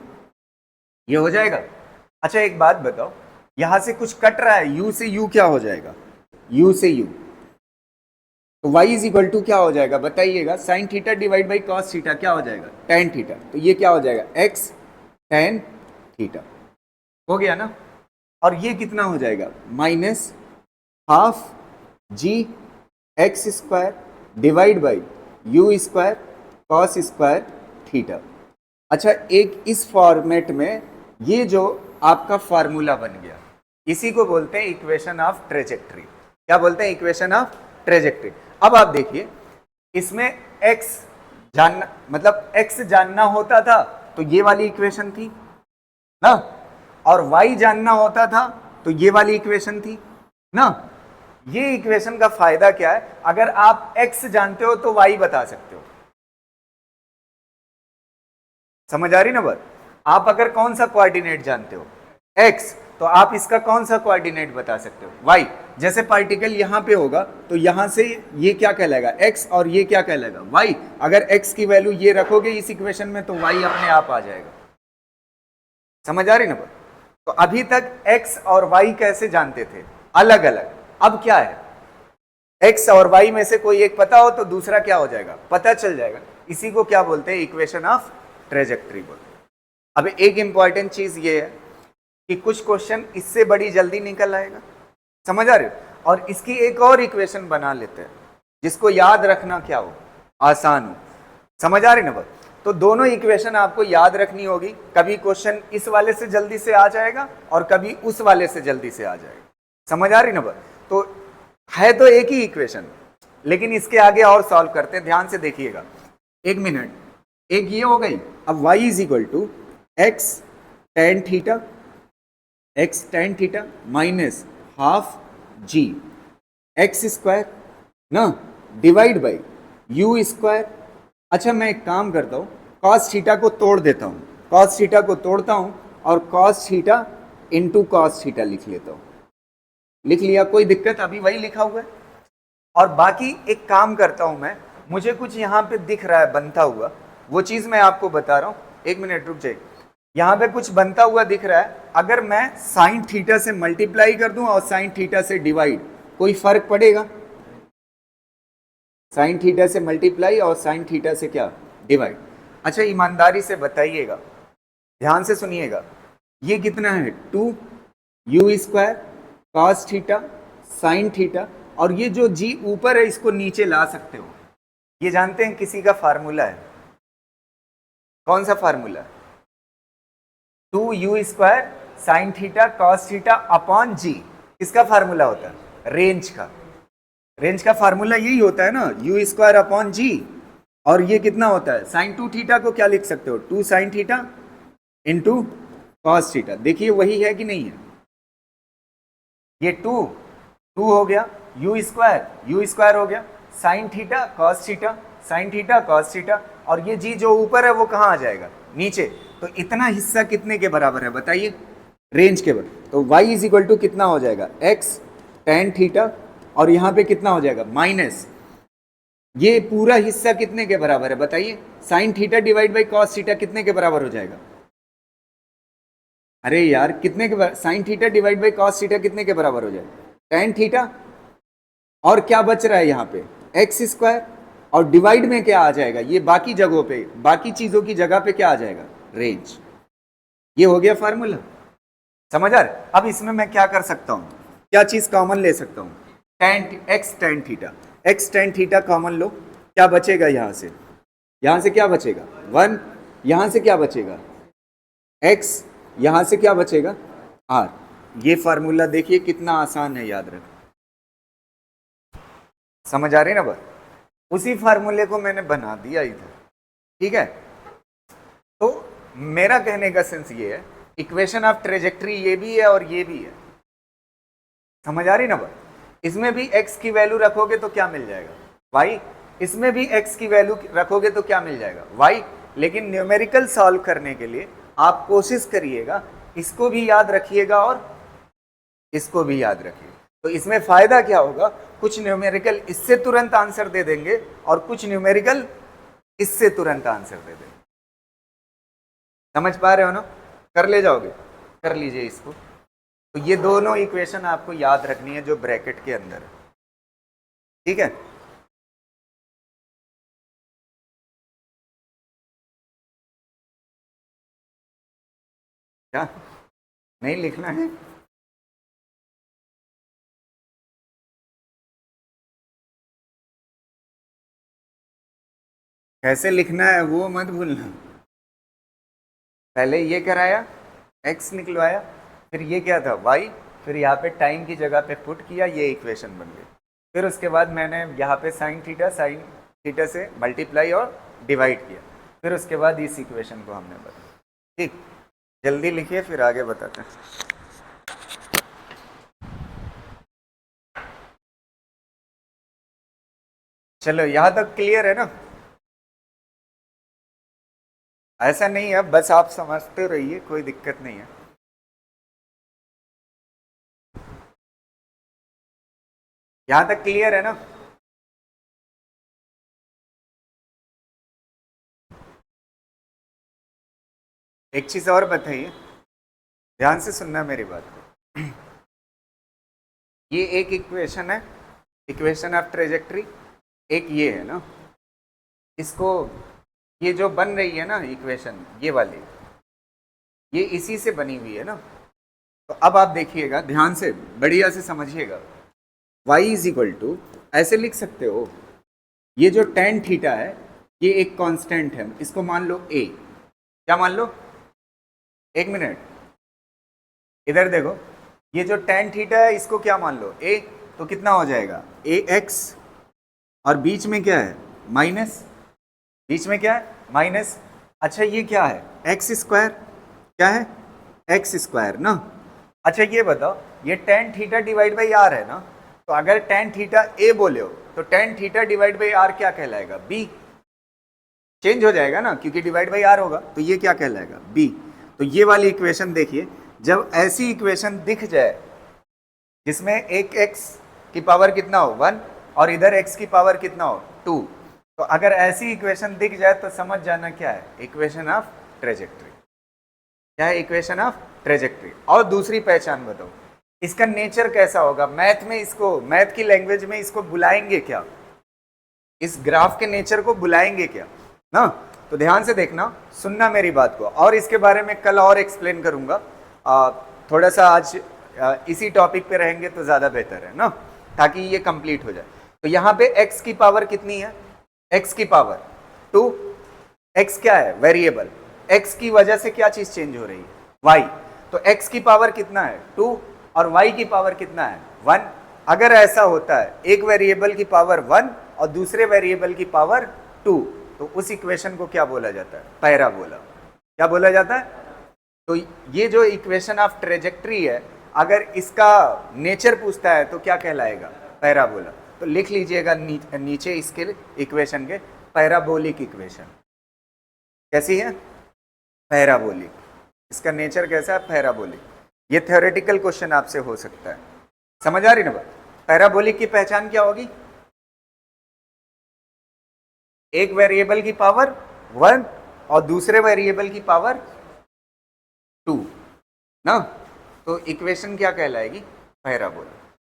ये हो जाएगा। अच्छा एक बात बताओ, यहां से कुछ कट रहा है, u से u क्या हो जाएगा, u से u, तो y इज इक्वल टू क्या हो जाएगा बताइएगा, sine theta divide by cos theta क्या हो जाएगा, tan थीटा, तो ये क्या हो जाएगा x tan थीटा, हो गया ना। और ये कितना हो जाएगा, minus half g x square divide by U square cos square theta. अच्छा, एक इस फॉर्मेट में ये जो आपका फार्मूला बन गया, इसी को बोलते हैं इक्वेशन ऑफ ट्रेजेक्ट्री। क्या बोलते हैं, इक्वेशन ऑफ ट्रेजेक्ट्री। अब आप देखिए, इसमें x जानना, मतलब x जानना होता था तो ये वाली इक्वेशन थी ना, और y जानना होता था तो ये वाली इक्वेशन थी ना। ये इक्वेशन का फायदा क्या है, अगर आप x जानते हो तो y बता सकते हो, समझ आ रही ना बात? आप अगर कौन सा कोऑर्डिनेट जानते हो x, तो आप इसका कौन सा कोऑर्डिनेट बता सकते हो y। जैसे पार्टिकल यहां पे होगा तो यहां से ये क्या कहलाएगा x और ये क्या कहलाएगा y। अगर x की वैल्यू ये रखोगे इस इक्वेशन में तो y अपने आप आ जाएगा। समझ आ रही ना बात? तो अभी तक x और y कैसे जानते थे, अलग अलग। अब क्या है, x और y में से कोई एक पता हो तो दूसरा क्या हो जाएगा, पता चल जाएगा। इसी को क्या बोलते हैं, इक्वेशन ऑफ ट्रेजेक्ट्री बोलते हैं। अब एक इंपॉर्टेंट चीज ये है कि कुछ क्वेश्चन इससे बड़ी जल्दी निकल आएगा, समझ आ रहे हो, और इसकी एक और इक्वेशन बना लेते हैं जिसको याद रखना क्या हो, आसान हो। समझ आ रही ना बात? तो दोनों इक्वेशन आपको याद रखनी होगी। कभी क्वेश्चन इस वाले से जल्दी से आ जाएगा और कभी उस वाले से जल्दी से आ जाएगा। समझ आ रही ना बात? तो है तो एक ही इक्वेशन, लेकिन इसके आगे और सॉल्व करते हैं, ध्यान से देखिएगा। एक मिनट, एक ये हो गई। अब y is equal to X tan theta, X tan theta minus half G X square ना, डिवाइड बाई यू स्क्वायर। अच्छा मैं एक काम करता हूँ, कॉस थीटा को तोड़ देता हूँ, कॉस थीटा को तोड़ता हूँ और cos theta into cos theta लिख लेता हूँ। लिख लिया, कोई दिक्कत, अभी वही लिखा हुआ है। और बाकी एक काम करता हूं मैं, मुझे कुछ यहाँ पे दिख रहा है बनता हुआ, वो चीज मैं आपको बता रहा हूं। एक मिनट रुक जाइए, यहाँ पे कुछ बनता हुआ दिख रहा है। अगर मैं साइन थीटा से मल्टीप्लाई कर दूं और साइन थीटा से डिवाइड, कोई फर्क पड़ेगा? साइन थीटा से मल्टीप्लाई और साइन थीटा से क्या, डिवाइड। अच्छा ईमानदारी से बताइएगा, ध्यान से सुनिएगा, ये कितना है, two you square cos theta sine theta, और ये जो जी ऊपर है इसको नीचे ला सकते हो। ये जानते हैं किसी का फार्मूला है, कौन सा formula, two you square sine theta cos theta upon g. किसका फार्मूला होता है, रेंज का। रेंज का फार्मूला यही होता है ना, यू स्क्वायर अपॉन जी। और ये कितना होता है, साइन टू थीटा को क्या लिख सकते हो, two sine theta into cos theta. देखिए वही है कि नहीं है, ये टू टू हो गया, यू स्क्वायर हो गया, sign theta cos theta sine theta cos theta, और ये जी जो ऊपर है वो कहाँ आ जाएगा, नीचे। तो इतना हिस्सा कितने के बराबर है बताइए, रेंज के बराबर। तो y इज इक्वल टू कितना हो जाएगा, x टेन थीटा, और यहाँ पे कितना हो जाएगा माइनस, ये पूरा हिस्सा कितने के बराबर है बताइए, sine theta divide by cos theta कितने के बराबर हो जाएगा। अरे यार कितने के, sine theta divide by cos theta कितने के बराबर हो जाएगा, टेन थीटा। और क्या बच रहा है यहाँ पे, एक्स स्क्वायर, और डिवाइड में क्या आ जाएगा, ये बाकी जगहों पे, बाकी चीजों की जगह पे क्या आ जाएगा, रेंज। ये हो गया फार्मूला, समझ आ रहा? अब इसमें मैं क्या कर सकता हूँ, क्या चीज कॉमन ले सकता हूँ, एक्स टेन थीटा कॉमन लो, क्या बचेगा यहाँ से क्या बचेगा, वन, यहाँ से क्या बचेगा, एक्स, यहाँ से क्या बचेगा, आर। ये फार्मूला देखिए कितना आसान है याद रख, समझ आ रही ना बात? उसी फार्मूले को मैंने बना दिया इधर, ठीक है। तो मेरा कहने का सेंस ये है, इक्वेशन ऑफ ट्रेजेक्ट्री ये भी है और ये भी है, समझ आ रही ना बात? इसमें भी x की वैल्यू रखोगे तो क्या मिल जाएगा, y। इसमें भी x की वैल्यू रखोगे तो क्या मिल जाएगा, y। लेकिन न्यूमेरिकल सॉल्व करने के लिए आप कोशिश करिएगा, इसको भी याद रखिएगा और इसको भी याद रखिएगा। तो इसमें फायदा क्या होगा, कुछ न्यूमेरिकल इससे तुरंत आंसर दे देंगे और कुछ न्यूमेरिकल इससे तुरंत आंसर दे देंगे। समझ पा रहे हो ना? कर ले जाओगे, कर लीजिए इसको। तो ये दोनों इक्वेशन आपको याद रखनी है जो ब्रैकेट के अंदर है, ठीक है। क्या नहीं लिखना है, कैसे लिखना है वो मत भूलना। पहले ये कराया, x निकलवाया, फिर ये क्या था y, फिर यहाँ पे टाइम की जगह पे पुट किया, ये इक्वेशन बन गई। फिर उसके बाद मैंने यहाँ पे साइन थीटा से मल्टीप्लाई और डिवाइड किया, फिर उसके बाद इस इक्वेशन को हमने बताया, ठीक। जल्दी लिखिए फिर आगे बताते हैं। चलो यहाँ तक क्लियर है ना? ऐसा नहीं है, बस आप समझते रहिए, कोई दिक्कत नहीं है। यहां तक क्लियर है ना? एक चीज और बताइए, ध्यान से सुनना मेरी बात को। ये एक इक्वेशन है, इक्वेशन ऑफ ट्रेजेक्ट्री, एक ये है ना, इसको, ये जो बन रही है ना इक्वेशन, ये वाली, ये इसी से बनी हुई है ना। तो अब आप देखिएगा, ध्यान से बढ़िया से समझिएगा। y इज इक्वल टू, ऐसे लिख सकते हो, ये जो tan थीटा है ये एक कांस्टेंट है, इसको मान लो a। क्या मान लो? एक मिनट, इधर देखो, ये जो tan थीटा है इसको क्या मान लो? a। तो कितना हो जाएगा? ax, और बीच में क्या है? माइनस, बीच में क्या है? माइनस। अच्छा ये क्या है? X square. क्या है? एक्स स्क्वायर ना। अच्छा ये बताओ, ये tan theta divide by R है ना, तो अगर tan थीटा a बोले हो तो tan theta divide by R क्या कहलाएगा? b। चेंज हो जाएगा ना, क्योंकि डिवाइड बाई आर होगा, तो ये क्या कहलाएगा? b। तो ये वाली इक्वेशन देखिए, जब ऐसी इक्वेशन दिख जाए जिसमें एक x की पावर कितना हो? 1, और इधर x की पावर कितना हो? 2, तो अगर ऐसी इक्वेशन दिख जाए तो समझ जाना क्या है? Equation of trajectory. क्या है? Equation of trajectory. और दूसरी पहचान बताओ, इसका नेचर कैसा होगा? मैथ में इसको, मैथ की लैंग्वेज में इसको बुलाएंगे क्या? इस ग्राफ के नेचर को बुलाएंगे क्या ना? तो ध्यान से देखना, सुनना मेरी बात को, और इसके बारे में कल और एक्सप्लेन करूंगा। थोड़ा सा आज इसी टॉपिक पे रहेंगे तो ज्यादा बेहतर है ना, ताकि ये कंप्लीट हो जाए। तो यहाँ पे x की पावर कितनी है? x की पावर 2। x क्या है? वेरिएबल। x की वजह से क्या चीज चेंज हो रही है? y। तो x की पावर कितना है? 2, और y की पावर कितना है? 1। अगर ऐसा होता है, एक वेरिएबल की पावर 1 और दूसरे वेरिएबल की पावर 2, तो उस इक्वेशन को क्या बोला जाता है? पैराबोला। क्या बोला जाता है? तो ये जो इक्वेशन ऑफ ट्रेजेक्ट्री है, अगर इसका नेचर पूछता है तो क्या कहलाएगा? पैराबोला। तो लिख लीजिएगा नीचे इसके इक्वेशन के, पैराबोलिक इक्वेशन। कैसी है? पैराबोलिक। इसका नेचर कैसा है? पैराबोलिक। ये थ्योरेटिकल क्वेश्चन आपसे हो सकता है। समझ आ रही ना बात? पैराबोलिक की पहचान क्या होगी? एक वेरिएबल की पावर 1 और दूसरे वेरिएबल की पावर 2 ना, तो इक्वेशन क्या कहलाएगी? पैराबोला।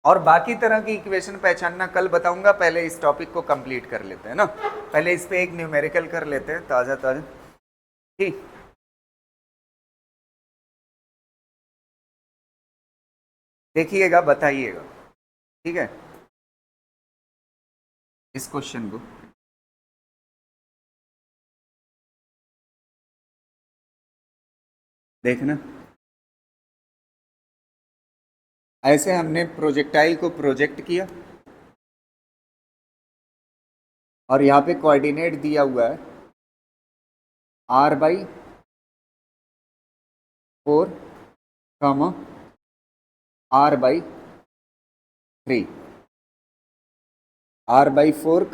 और बाकी तरह की इक्वेशन पहचानना कल बताऊंगा, पहले इस टॉपिक को कंप्लीट कर लेते हैं ना। पहले इस पे एक न्यूमेरिकल कर लेते हैं, ताजा ताजा। ठीक, देखिएगा, बताइएगा, ठीक है, इस क्वेश्चन को। देखना, ऐसे हमने प्रोजेक्टाइल को प्रोजेक्ट किया, और यहाँ पे कोऑर्डिनेट दिया हुआ है r/4, r/3, r/4,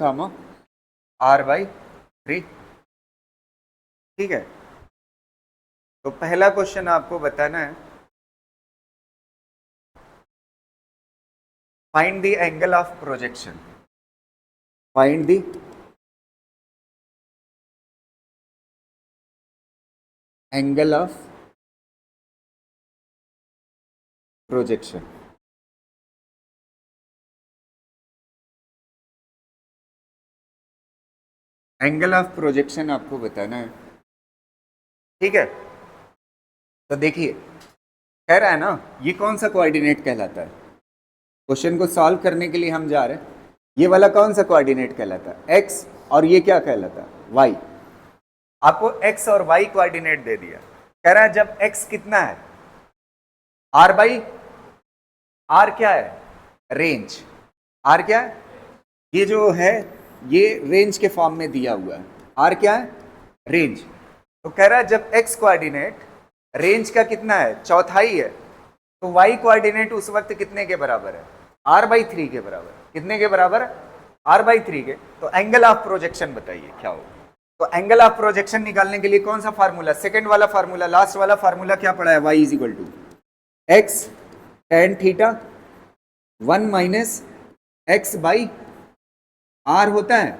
r/3। ठीक है, तो पहला क्वेश्चन आपको बताना है, find the angle of projection. Find the angle of projection. Angle of projection आपको बताना है, ठीक है। तो देखिए, कह रहा है ना, ये कौन सा कोऑर्डिनेट कहलाता है? क्वेश्चन को सॉल्व करने के लिए हम जा रहे हैं, ये वाला कौन सा कोऑर्डिनेट कहलाता है? एक्स, और ये क्या कहलाता है? वाई। आपको एक्स और वाई कोऑर्डिनेट दे दिया। कह रहा है जब एक्स कितना है? r/r क्या है? रेंज। r क्या है? ये जो है, ये रेंज के फॉर्म में दिया हुआ है। r क्या है? रेंज। तो कह रहा है जब x कोऑर्डिनेट रेंज का कितना है? चौथाई है, तो y कोऑर्डिनेट उस वक्त कितने के बराबर है? r/3 के बराबर। कितने के बराबर? r/3 के। तो एंगल ऑफ प्रोजेक्शन बताइए क्या होगा? तो एंगल ऑफ प्रोजेक्शन निकालने के लिए कौन सा फार्मूला, सेकंड वाला फार्मूला, लास्ट वाला फार्मूला क्या पड़ा है, y is equal to X tan theta 1 minus X by R होता है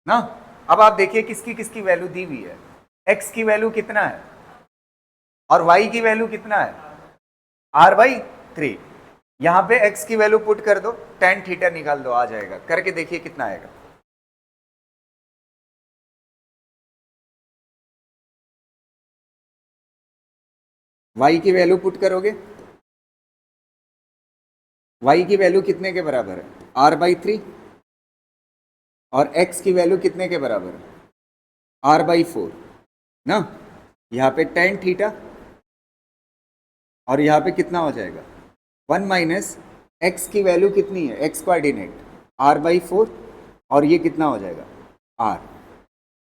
ना। अब आप देखिए किसकी किसकी वैल्यू दी हुई है, x की वैल्यू कितना है और y की वैल्यू कितना है, r/3। यहां पे x की वैल्यू पुट कर दो, टेन थीटा निकाल दो, आ जाएगा। करके देखिए कितना आएगा। y की वैल्यू पुट करोगे, y की वैल्यू कितने के बराबर है, r/3, और x की वैल्यू कितने के बराबर है, r/4 ना। यहाँ पे टेन थीटा और यहाँ पे कितना हो जाएगा 1 माइनस एक्स की वैल्यू कितनी है, एक्स कोऑर्डिनेट r/4, और ये कितना हो जाएगा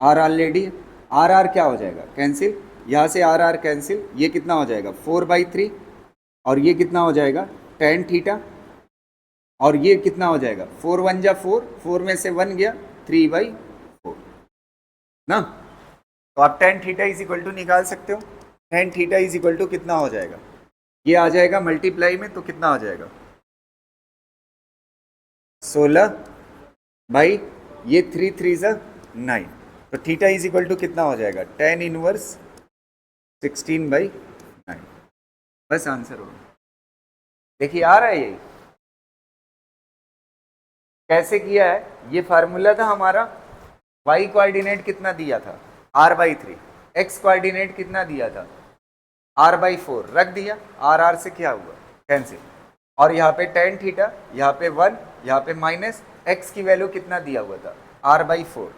r ऑलरेडी, r क्या हो जाएगा कैंसिल, यहाँ से r कैंसिल, ये कितना हो जाएगा 4/3, और ये कितना हो जाएगा टेन थीटा, और ये कितना हो जाएगा 4 1 जा 4, 4 में से 1 गया 3/4 ना। तो आप tan theta is equal to निकाल सकते हो। Tan theta is equal to कितना हो जाएगा, ये आ जाएगा मल्टीप्लाई में, तो कितना आ जाएगा 16 बाई ये 3 3 जा 9, तो थीटा इज इक्वल टू कितना हो जाएगा टेन इनवर्स 16/9। बस आंसर होगा। देखिए आ रहा है ये कैसे किया है, ये फार्मूला था हमारा, y कोऑर्डिनेट कितना दिया था r/3, x कोऑर्डिनेट कितना दिया था r/4, रख दिया, r से क्या हुआ कैंसिल, और यहाँ पे टेन थीटा, यहाँ पे 1, यहाँ पे माइनस x की वैल्यू कितना दिया हुआ था r/4,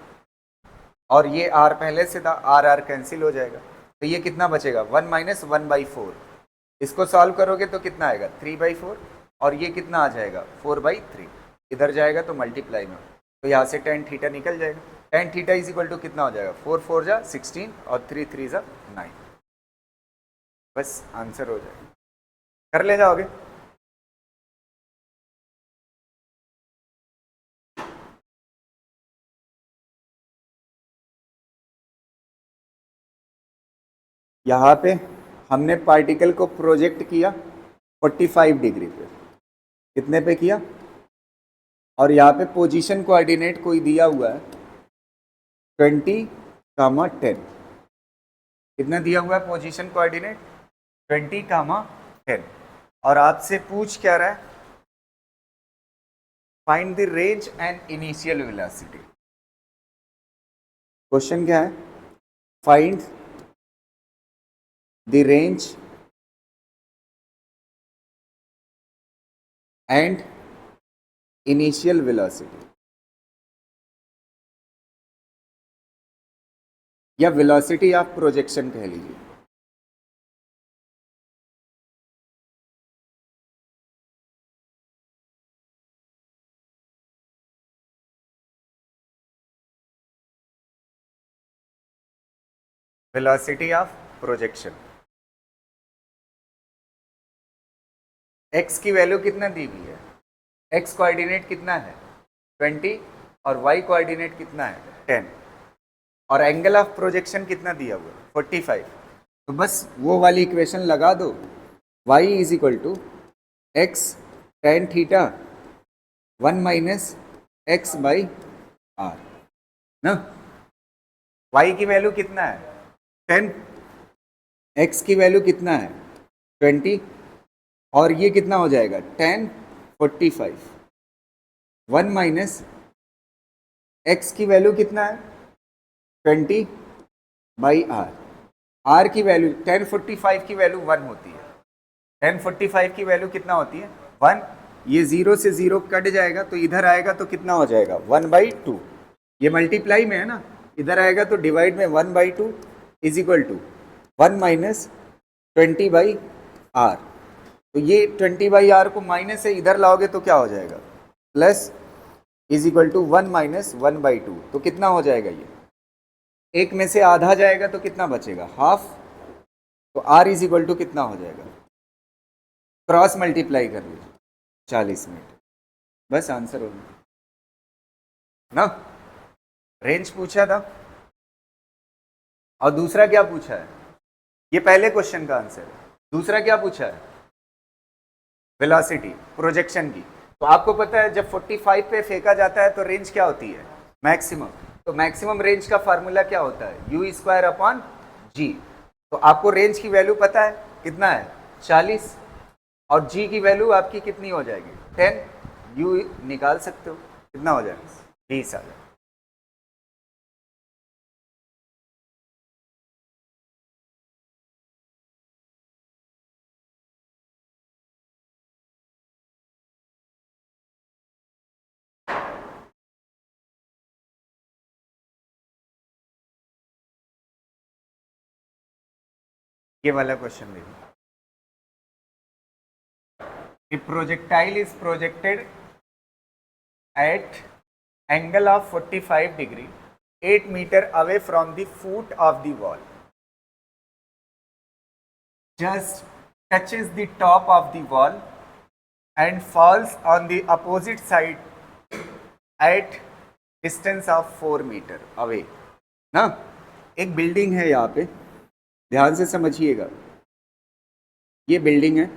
और ये r पहले से था, r कैंसिल हो जाएगा, तो ये कितना बचेगा 1 माइनस 1/4। इसको सॉल्व करोगे तो कितना आएगा 3/4, और ये कितना आ जाएगा 4/3, इधर जाएगा तो मल्टीप्लाई में, तो यहाँ से टेन थीटा निकल जाएगा। Tan theta is equal to कितना हो जाएगा 4 4 जा 16 और 3 3 जा 9। बस आंसर हो जाएगा, कर ले जाओगे। यहाँ पे हमने पार्टिकल को प्रोजेक्ट किया 45 डिग्री पे, कितने पे किया, और यहाँ पे पोजीशन कोऑर्डिनेट कोई दिया हुआ है 20, 10, कितना दिया हुआ है पोजीशन कोऑर्डिनेट 20, 10, और आपसे पूछ क्या रहा है, find the range and initial velocity. Question क्या है, find the range and initial velocity, या वेलोसिटी ऑफ प्रोजेक्शन कह लीजिए। वेलोसिटी ऑफ प्रोजेक्शन, x की वैल्यू कितना दी हुई है, x कोऑर्डिनेट कितना है 20, और y कोऑर्डिनेट कितना है 10, और एंगल ऑफ प्रोजेक्शन कितना दिया हुआ है 45। तो बस वो वाली इक्वेशन लगा दो, y is equal to X tan theta 1 minus X by R ना। y की वैल्यू कितना है 10, x की वैल्यू कितना है 20, और ये कितना हो जाएगा 10 45, 1 माइनस एक्स की वैल्यू कितना है 20/r, r की वैल्यू 1045 की वैल्यू 1 होती है, 1045 की वैल्यू कितना होती है 1, ये 0 से 0 कट जाएगा तो इधर आएगा तो कितना हो जाएगा 1/2, ये मल्टीप्लाई में है ना, इधर आएगा तो डिवाइड में 1/2 is equal to 1 minus 20/r, तो ये 20/r को माइनस से इधर लाओगे तो क्या हो जाएगा plus is equal to 1 minus 1/2, तो कितना हो जाएगा, ये एक में से आधा जाएगा तो कितना बचेगा हाफ, तो r इज इक्वल टू कितना हो जाएगा, क्रॉस मल्टीप्लाई कर लीजिए 40 मिनट, बस आंसर होगा ना। रेंज पूछा था, और दूसरा क्या पूछा है, ये पहले क्वेश्चन का आंसर है। दूसरा क्या पूछा है, वेलोसिटी प्रोजेक्शन की। तो आपको पता है जब 45 पे फेंका जाता है तो रेंज क्या होती है, मैक्सिमम। तो मैक्सिमम रेंज का फार्मूला क्या होता है, यू स्क्वायर अपॉन जी। तो आपको रेंज की वैल्यू पता है कितना है, 40, और जी की वैल्यू आपकी कितनी हो जाएगी, 10। यू निकाल सकते हो, कितना हो जाएगा, 20 आ जाएगा। ये वाला क्वेश्चन देखिए, A projectile is projected at angle of 45 degree 8 meter away from the foot of the wall, just touches the top of the wall and falls on the opposite side at distance of 4 meter away। ना, एक बिल्डिंग है यहाँ पे, ध्यान से समझिएगा, ये बिल्डिंग है,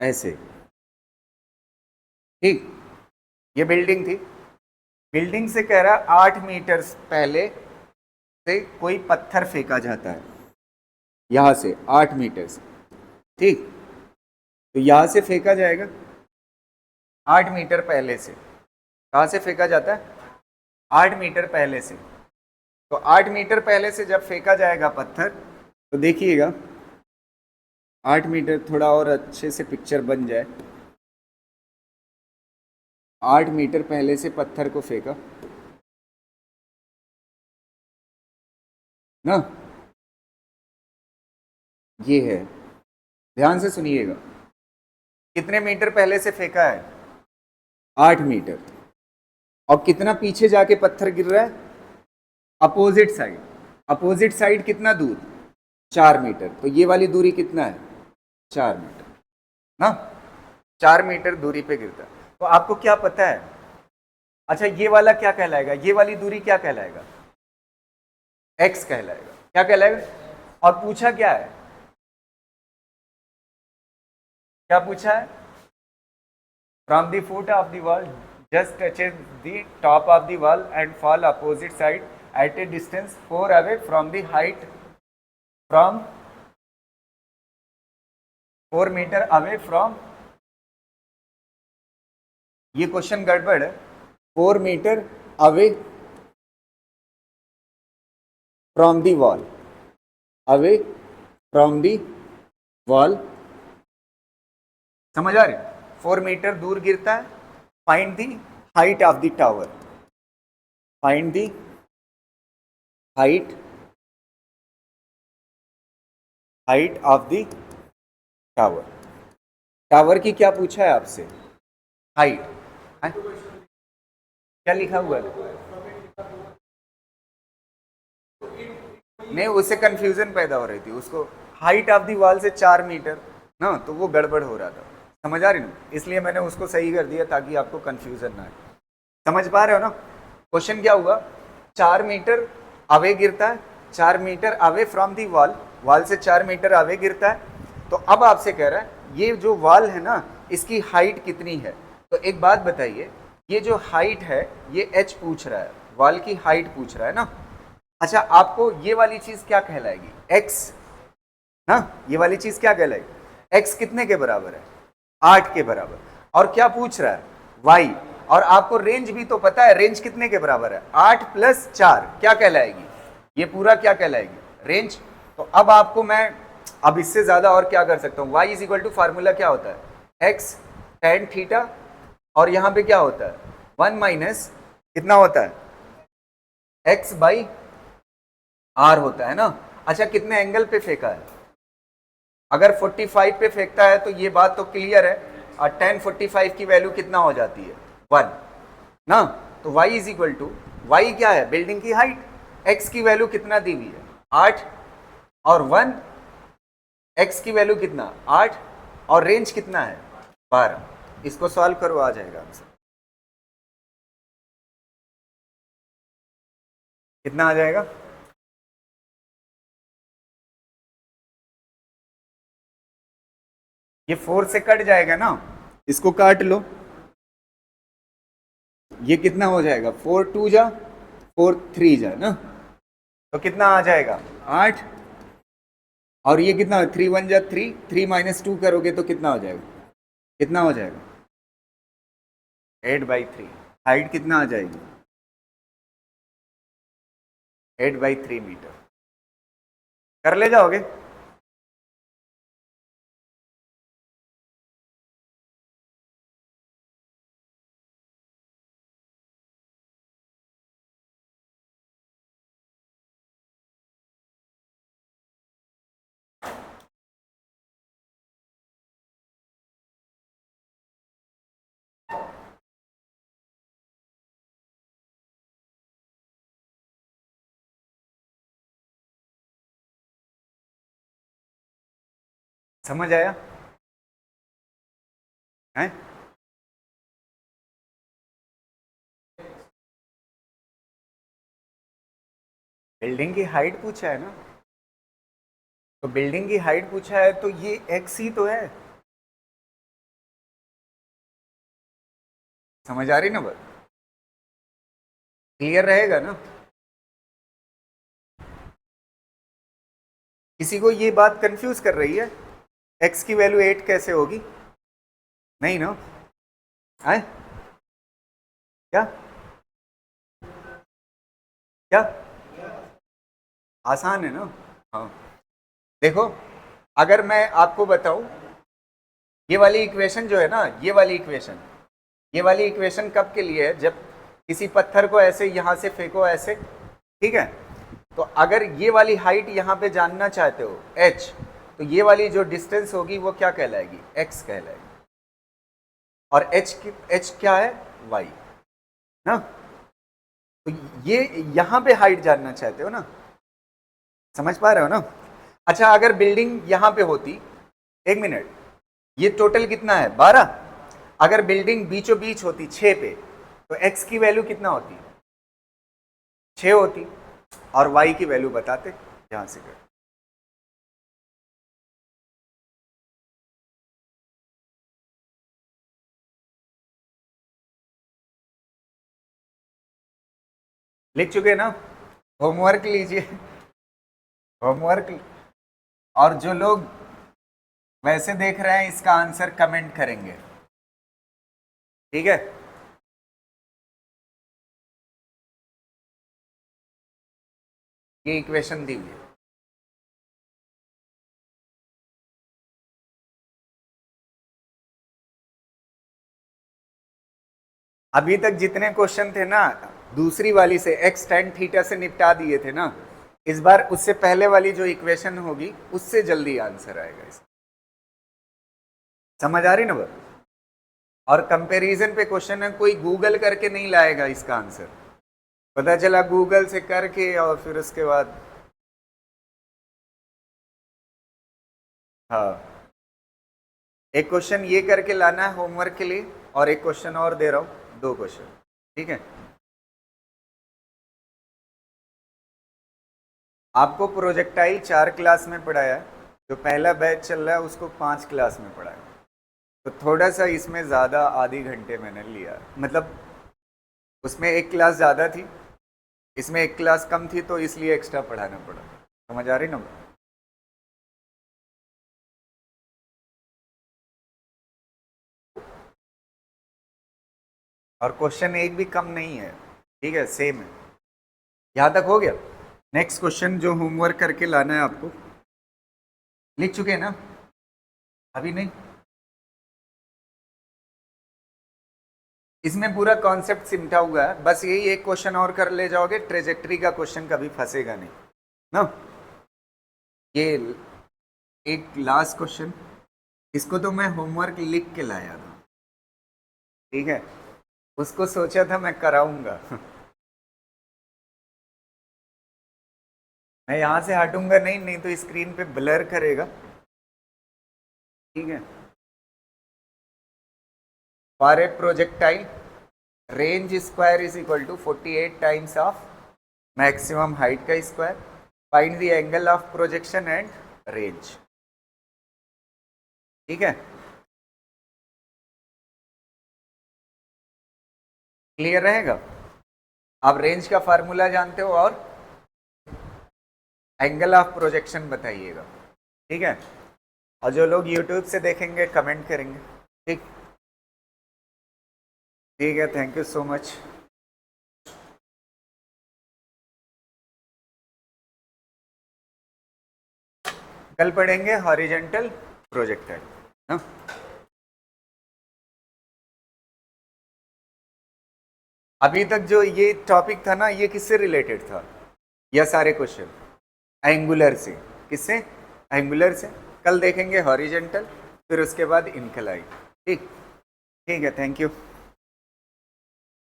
ऐसे, ठीक, ये बिल्डिंग थी। बिल्डिंग से कह रहा है 8 मीटर पहले से कोई पत्थर फेंका जाता है, यहां से 8 मीटर से, ठीक। तो यहां से फेंका जाएगा 8 मीटर पहले से। कहां से फेंका जाता है, 8 मीटर पहले से। तो 8 मीटर पहले से जब फेंका जाएगा पत्थर, तो देखिएगा 8 मीटर, थोड़ा और अच्छे से पिक्चर बन जाए। 8 मीटर पहले से पत्थर को फेंका ना, ये है, ध्यान से सुनिएगा, कितने मीटर पहले से फेंका है, 8 मीटर। और कितना पीछे जाके पत्थर गिर रहा है, अपोजिट साइड। अपोजिट साइड कितना दूर, 4 मीटर। तो ये वाली दूरी कितना है, 4 मीटर ना, 4 मीटर दूरी पे गिरता है। तो आपको क्या पता है, अच्छा ये वाला क्या कहलाएगा, ये वाली दूरी क्या कहलाएगा, x कहलाएगा, क्या कहलाएगा। और पूछा क्या है, क्या पूछा है, from the foot of the wall just touches the top of the wall and fall opposite side at a distance 4 away from the height, from 4 meter away from, ये क्वेश्चन गड़बड़ है, 4 metre away from the wall, away from the wall, समझ आ रहे, 4 मीटर दूर गिरता है। Find the height of the tower, find the height, height of the tower. Tower की क्या पूछा है आपसे, हाइट, क्या लिखा हुआ है, नहीं, उससे कंफ्यूजन पैदा हो रही थी, उसको हाइट ऑफ दी वॉल से 4 मीटर ना, तो वो गड़बड़ हो रहा था, समझ आ रही ना, इसलिए मैंने उसको सही कर दिया ताकि आपको कंफ्यूजन ना आए। समझ पा रहे हो ना, क्वेश्चन क्या हुआ, 4 मीटर अवे गिरता है, 4 metre away from the wall, wall से 4 मीटर अवे गिरता है। तो अब आपसे कह रहा है ये जो वॉल है ना, इसकी हाइट कितनी है। तो एक बात बताइए, ये जो हाइट है ये h पूछ रहा है, वॉल की हाइट पूछ रहा है ना। अच्छा, आपको ये वाली चीज क्या कहलाएगी, x ना, ये वाली चीज क्या कहलाएगी, x कितने के बराबर है, 8 के बराबर। और क्या पूछ रहा है, y, और आपको रेंज भी तो पता है, रेंज कितने के बराबर है, 8 प्लस 4 क्या कहलाएगी, ये पूरा क्या कहलाएगी, रेंज। तो अब आपको मैं अब इससे ज्यादा और क्या कर सकता हूँ, y is equal to formula क्या होता है, x tan थीटा, और यहाँ पे क्या होता है 1 माइनस कितना होता है, x बाई r होता है ना। अच्छा, कितने एंगल पे फेंका है, अगर 45 पे फेंकता है तो ये बात तो क्लियर है, और tan 45 की वैल्यू कितना हो जाती है, 1 ना। तो y is equal to, y क्या है, बिल्डिंग की हाइट, x की वैल्यू कितना दी हुई है 8, और 1, x की वैल्यू कितना 8, और रेंज कितना है 12। इसको सॉल्व करो, आ जाएगा आंसर। कितना आ जाएगा? ये 4 से कट जाएगा ना, इसको काट लो, ये कितना हो जाएगा? 4 2 जा, 4 3 जा ना, तो कितना आ जाएगा? 8। और ये कितना? 3 1 जा 3, 3 माइनस 2 करोगे तो कितना हो जाएगा? कितना हो जाएगा? 8/3। हाइट कितना आ जाएगी? 8/3 मीटर। कर ले जाओगे? समझ आया है? बिल्डिंग की हाइट पूछा है ना, तो बिल्डिंग की हाइट पूछा है तो ये एक्स ही तो है। समझ आ रही ना बात? क्लियर रहेगा ना? किसी को ये बात कंफ्यूज कर रही है? एक्स की वैल्यू 8 कैसे होगी? नहीं ना? है क्या? क्या? आसान है ना? हाँ, देखो, अगर मैं आपको बताऊं, ये वाली इक्वेशन जो है ना, ये वाली इक्वेशन कब के लिए है? जब किसी पत्थर को ऐसे यहां से फेंको ऐसे, ठीक है, तो अगर ये वाली हाइट यहां पे जानना चाहते हो h, तो ये वाली जो डिस्टेंस होगी वो क्या कहलाएगी? x कहलाएगी। और h क्या है? y ना। तो ये यहां पे हाइट जानना चाहते हो ना? समझ पा रहे हो ना? अच्छा, अगर बिल्डिंग यहां पे होती, एक मिनट, ये टोटल कितना है? 12। अगर बिल्डिंग बीचों बीच होती 6 पे, तो x की वैल्यू कितना होती? 6 होती। और y की वैल्यू बताते यहां से कर। लिख चुके ना? होमवर्क लीजिए, होमवर्क। और जो लोग वैसे देख रहे हैं इसका आंसर कमेंट करेंगे, ठीक है? ये इक्वेशन दी हुई है। अभी तक जितने क्वेश्चन थे ना, दूसरी वाली से x tan थीटा से निपटा दिए थे ना, इस बार उससे पहले वाली जो इक्वेशन होगी उससे जल्दी आंसर आएगा इसका। समझ आ रही ना बात? और कंपैरिजन पे क्वेश्चन है, कोई गूगल करके नहीं लाएगा इसका आंसर। पता चला गूगल से करके और फिर उसके बाद, हाँ, एक क्वेश्चन ये करके लाना है होमवर्क के लिए, और एक क्वेश्चन और दे रहा हूं, 2 क्वेश्चन, ठीक है? आपको प्रोजेक्टाइल 4 क्लास में पढ़ाया है, जो पहला बैच चल रहा है उसको 5 क्लास में पढ़ाया, तो थोड़ा सा इसमें ज़्यादा आधे घंटे मैंने लिया, मतलब उसमें एक क्लास ज़्यादा थी, इसमें एक क्लास कम थी, तो इसलिए एक्स्ट्रा पढ़ाना पड़ा। समझ आ रही ना? और क्वेश्चन एक भी कम नहीं है, ठीक है, सेम है। यहाँ तक हो गया? नेक्स्ट क्वेश्चन जो होमवर्क करके लाना है आपको, लिख चुके हैं ना? अभी नहीं? इसमें पूरा कॉन्सेप्ट सिमटा हुआ है, बस यही एक क्वेश्चन और कर ले जाओगे, ट्रेजेक्ट्री का क्वेश्चन कभी फंसेगा नहीं ना। ये एक लास्ट क्वेश्चन, इसको तो मैं होमवर्क लिख के लाया था, ठीक है, उसको सोचा था मैं कराऊंगा। मैं यहां से हटूंगा नहीं, नहीं तो स्क्रीन पे ब्लर करेगा, ठीक है? For a projectile, range square is equal to 48 times of maximum height का square, find the angle of projection and range. ठीक है, क्लियर रहेगा। आप रेंज का फार्मूला जानते हो और एंगल ऑफ प्रोजेक्शन बताइएगा। ठीक है, और जो लोग यूट्यूब से देखेंगे कमेंट करेंगे। ठीक, ठीक है, थैंक यू सो मच। कल पढ़ेंगे हॉरिजेंटल प्रोजेक्टाइल। हाँ, अभी तक जो ये टॉपिक था ना, ये किससे रिलेटेड था? यह सारे क्वेश्चन एंगुलर से। किससे? एंगुलर से। कल देखेंगे हॉरिजेंटल, फिर उसके बाद इनक्लाइन। ठीक, ठीक है, थैंक यू।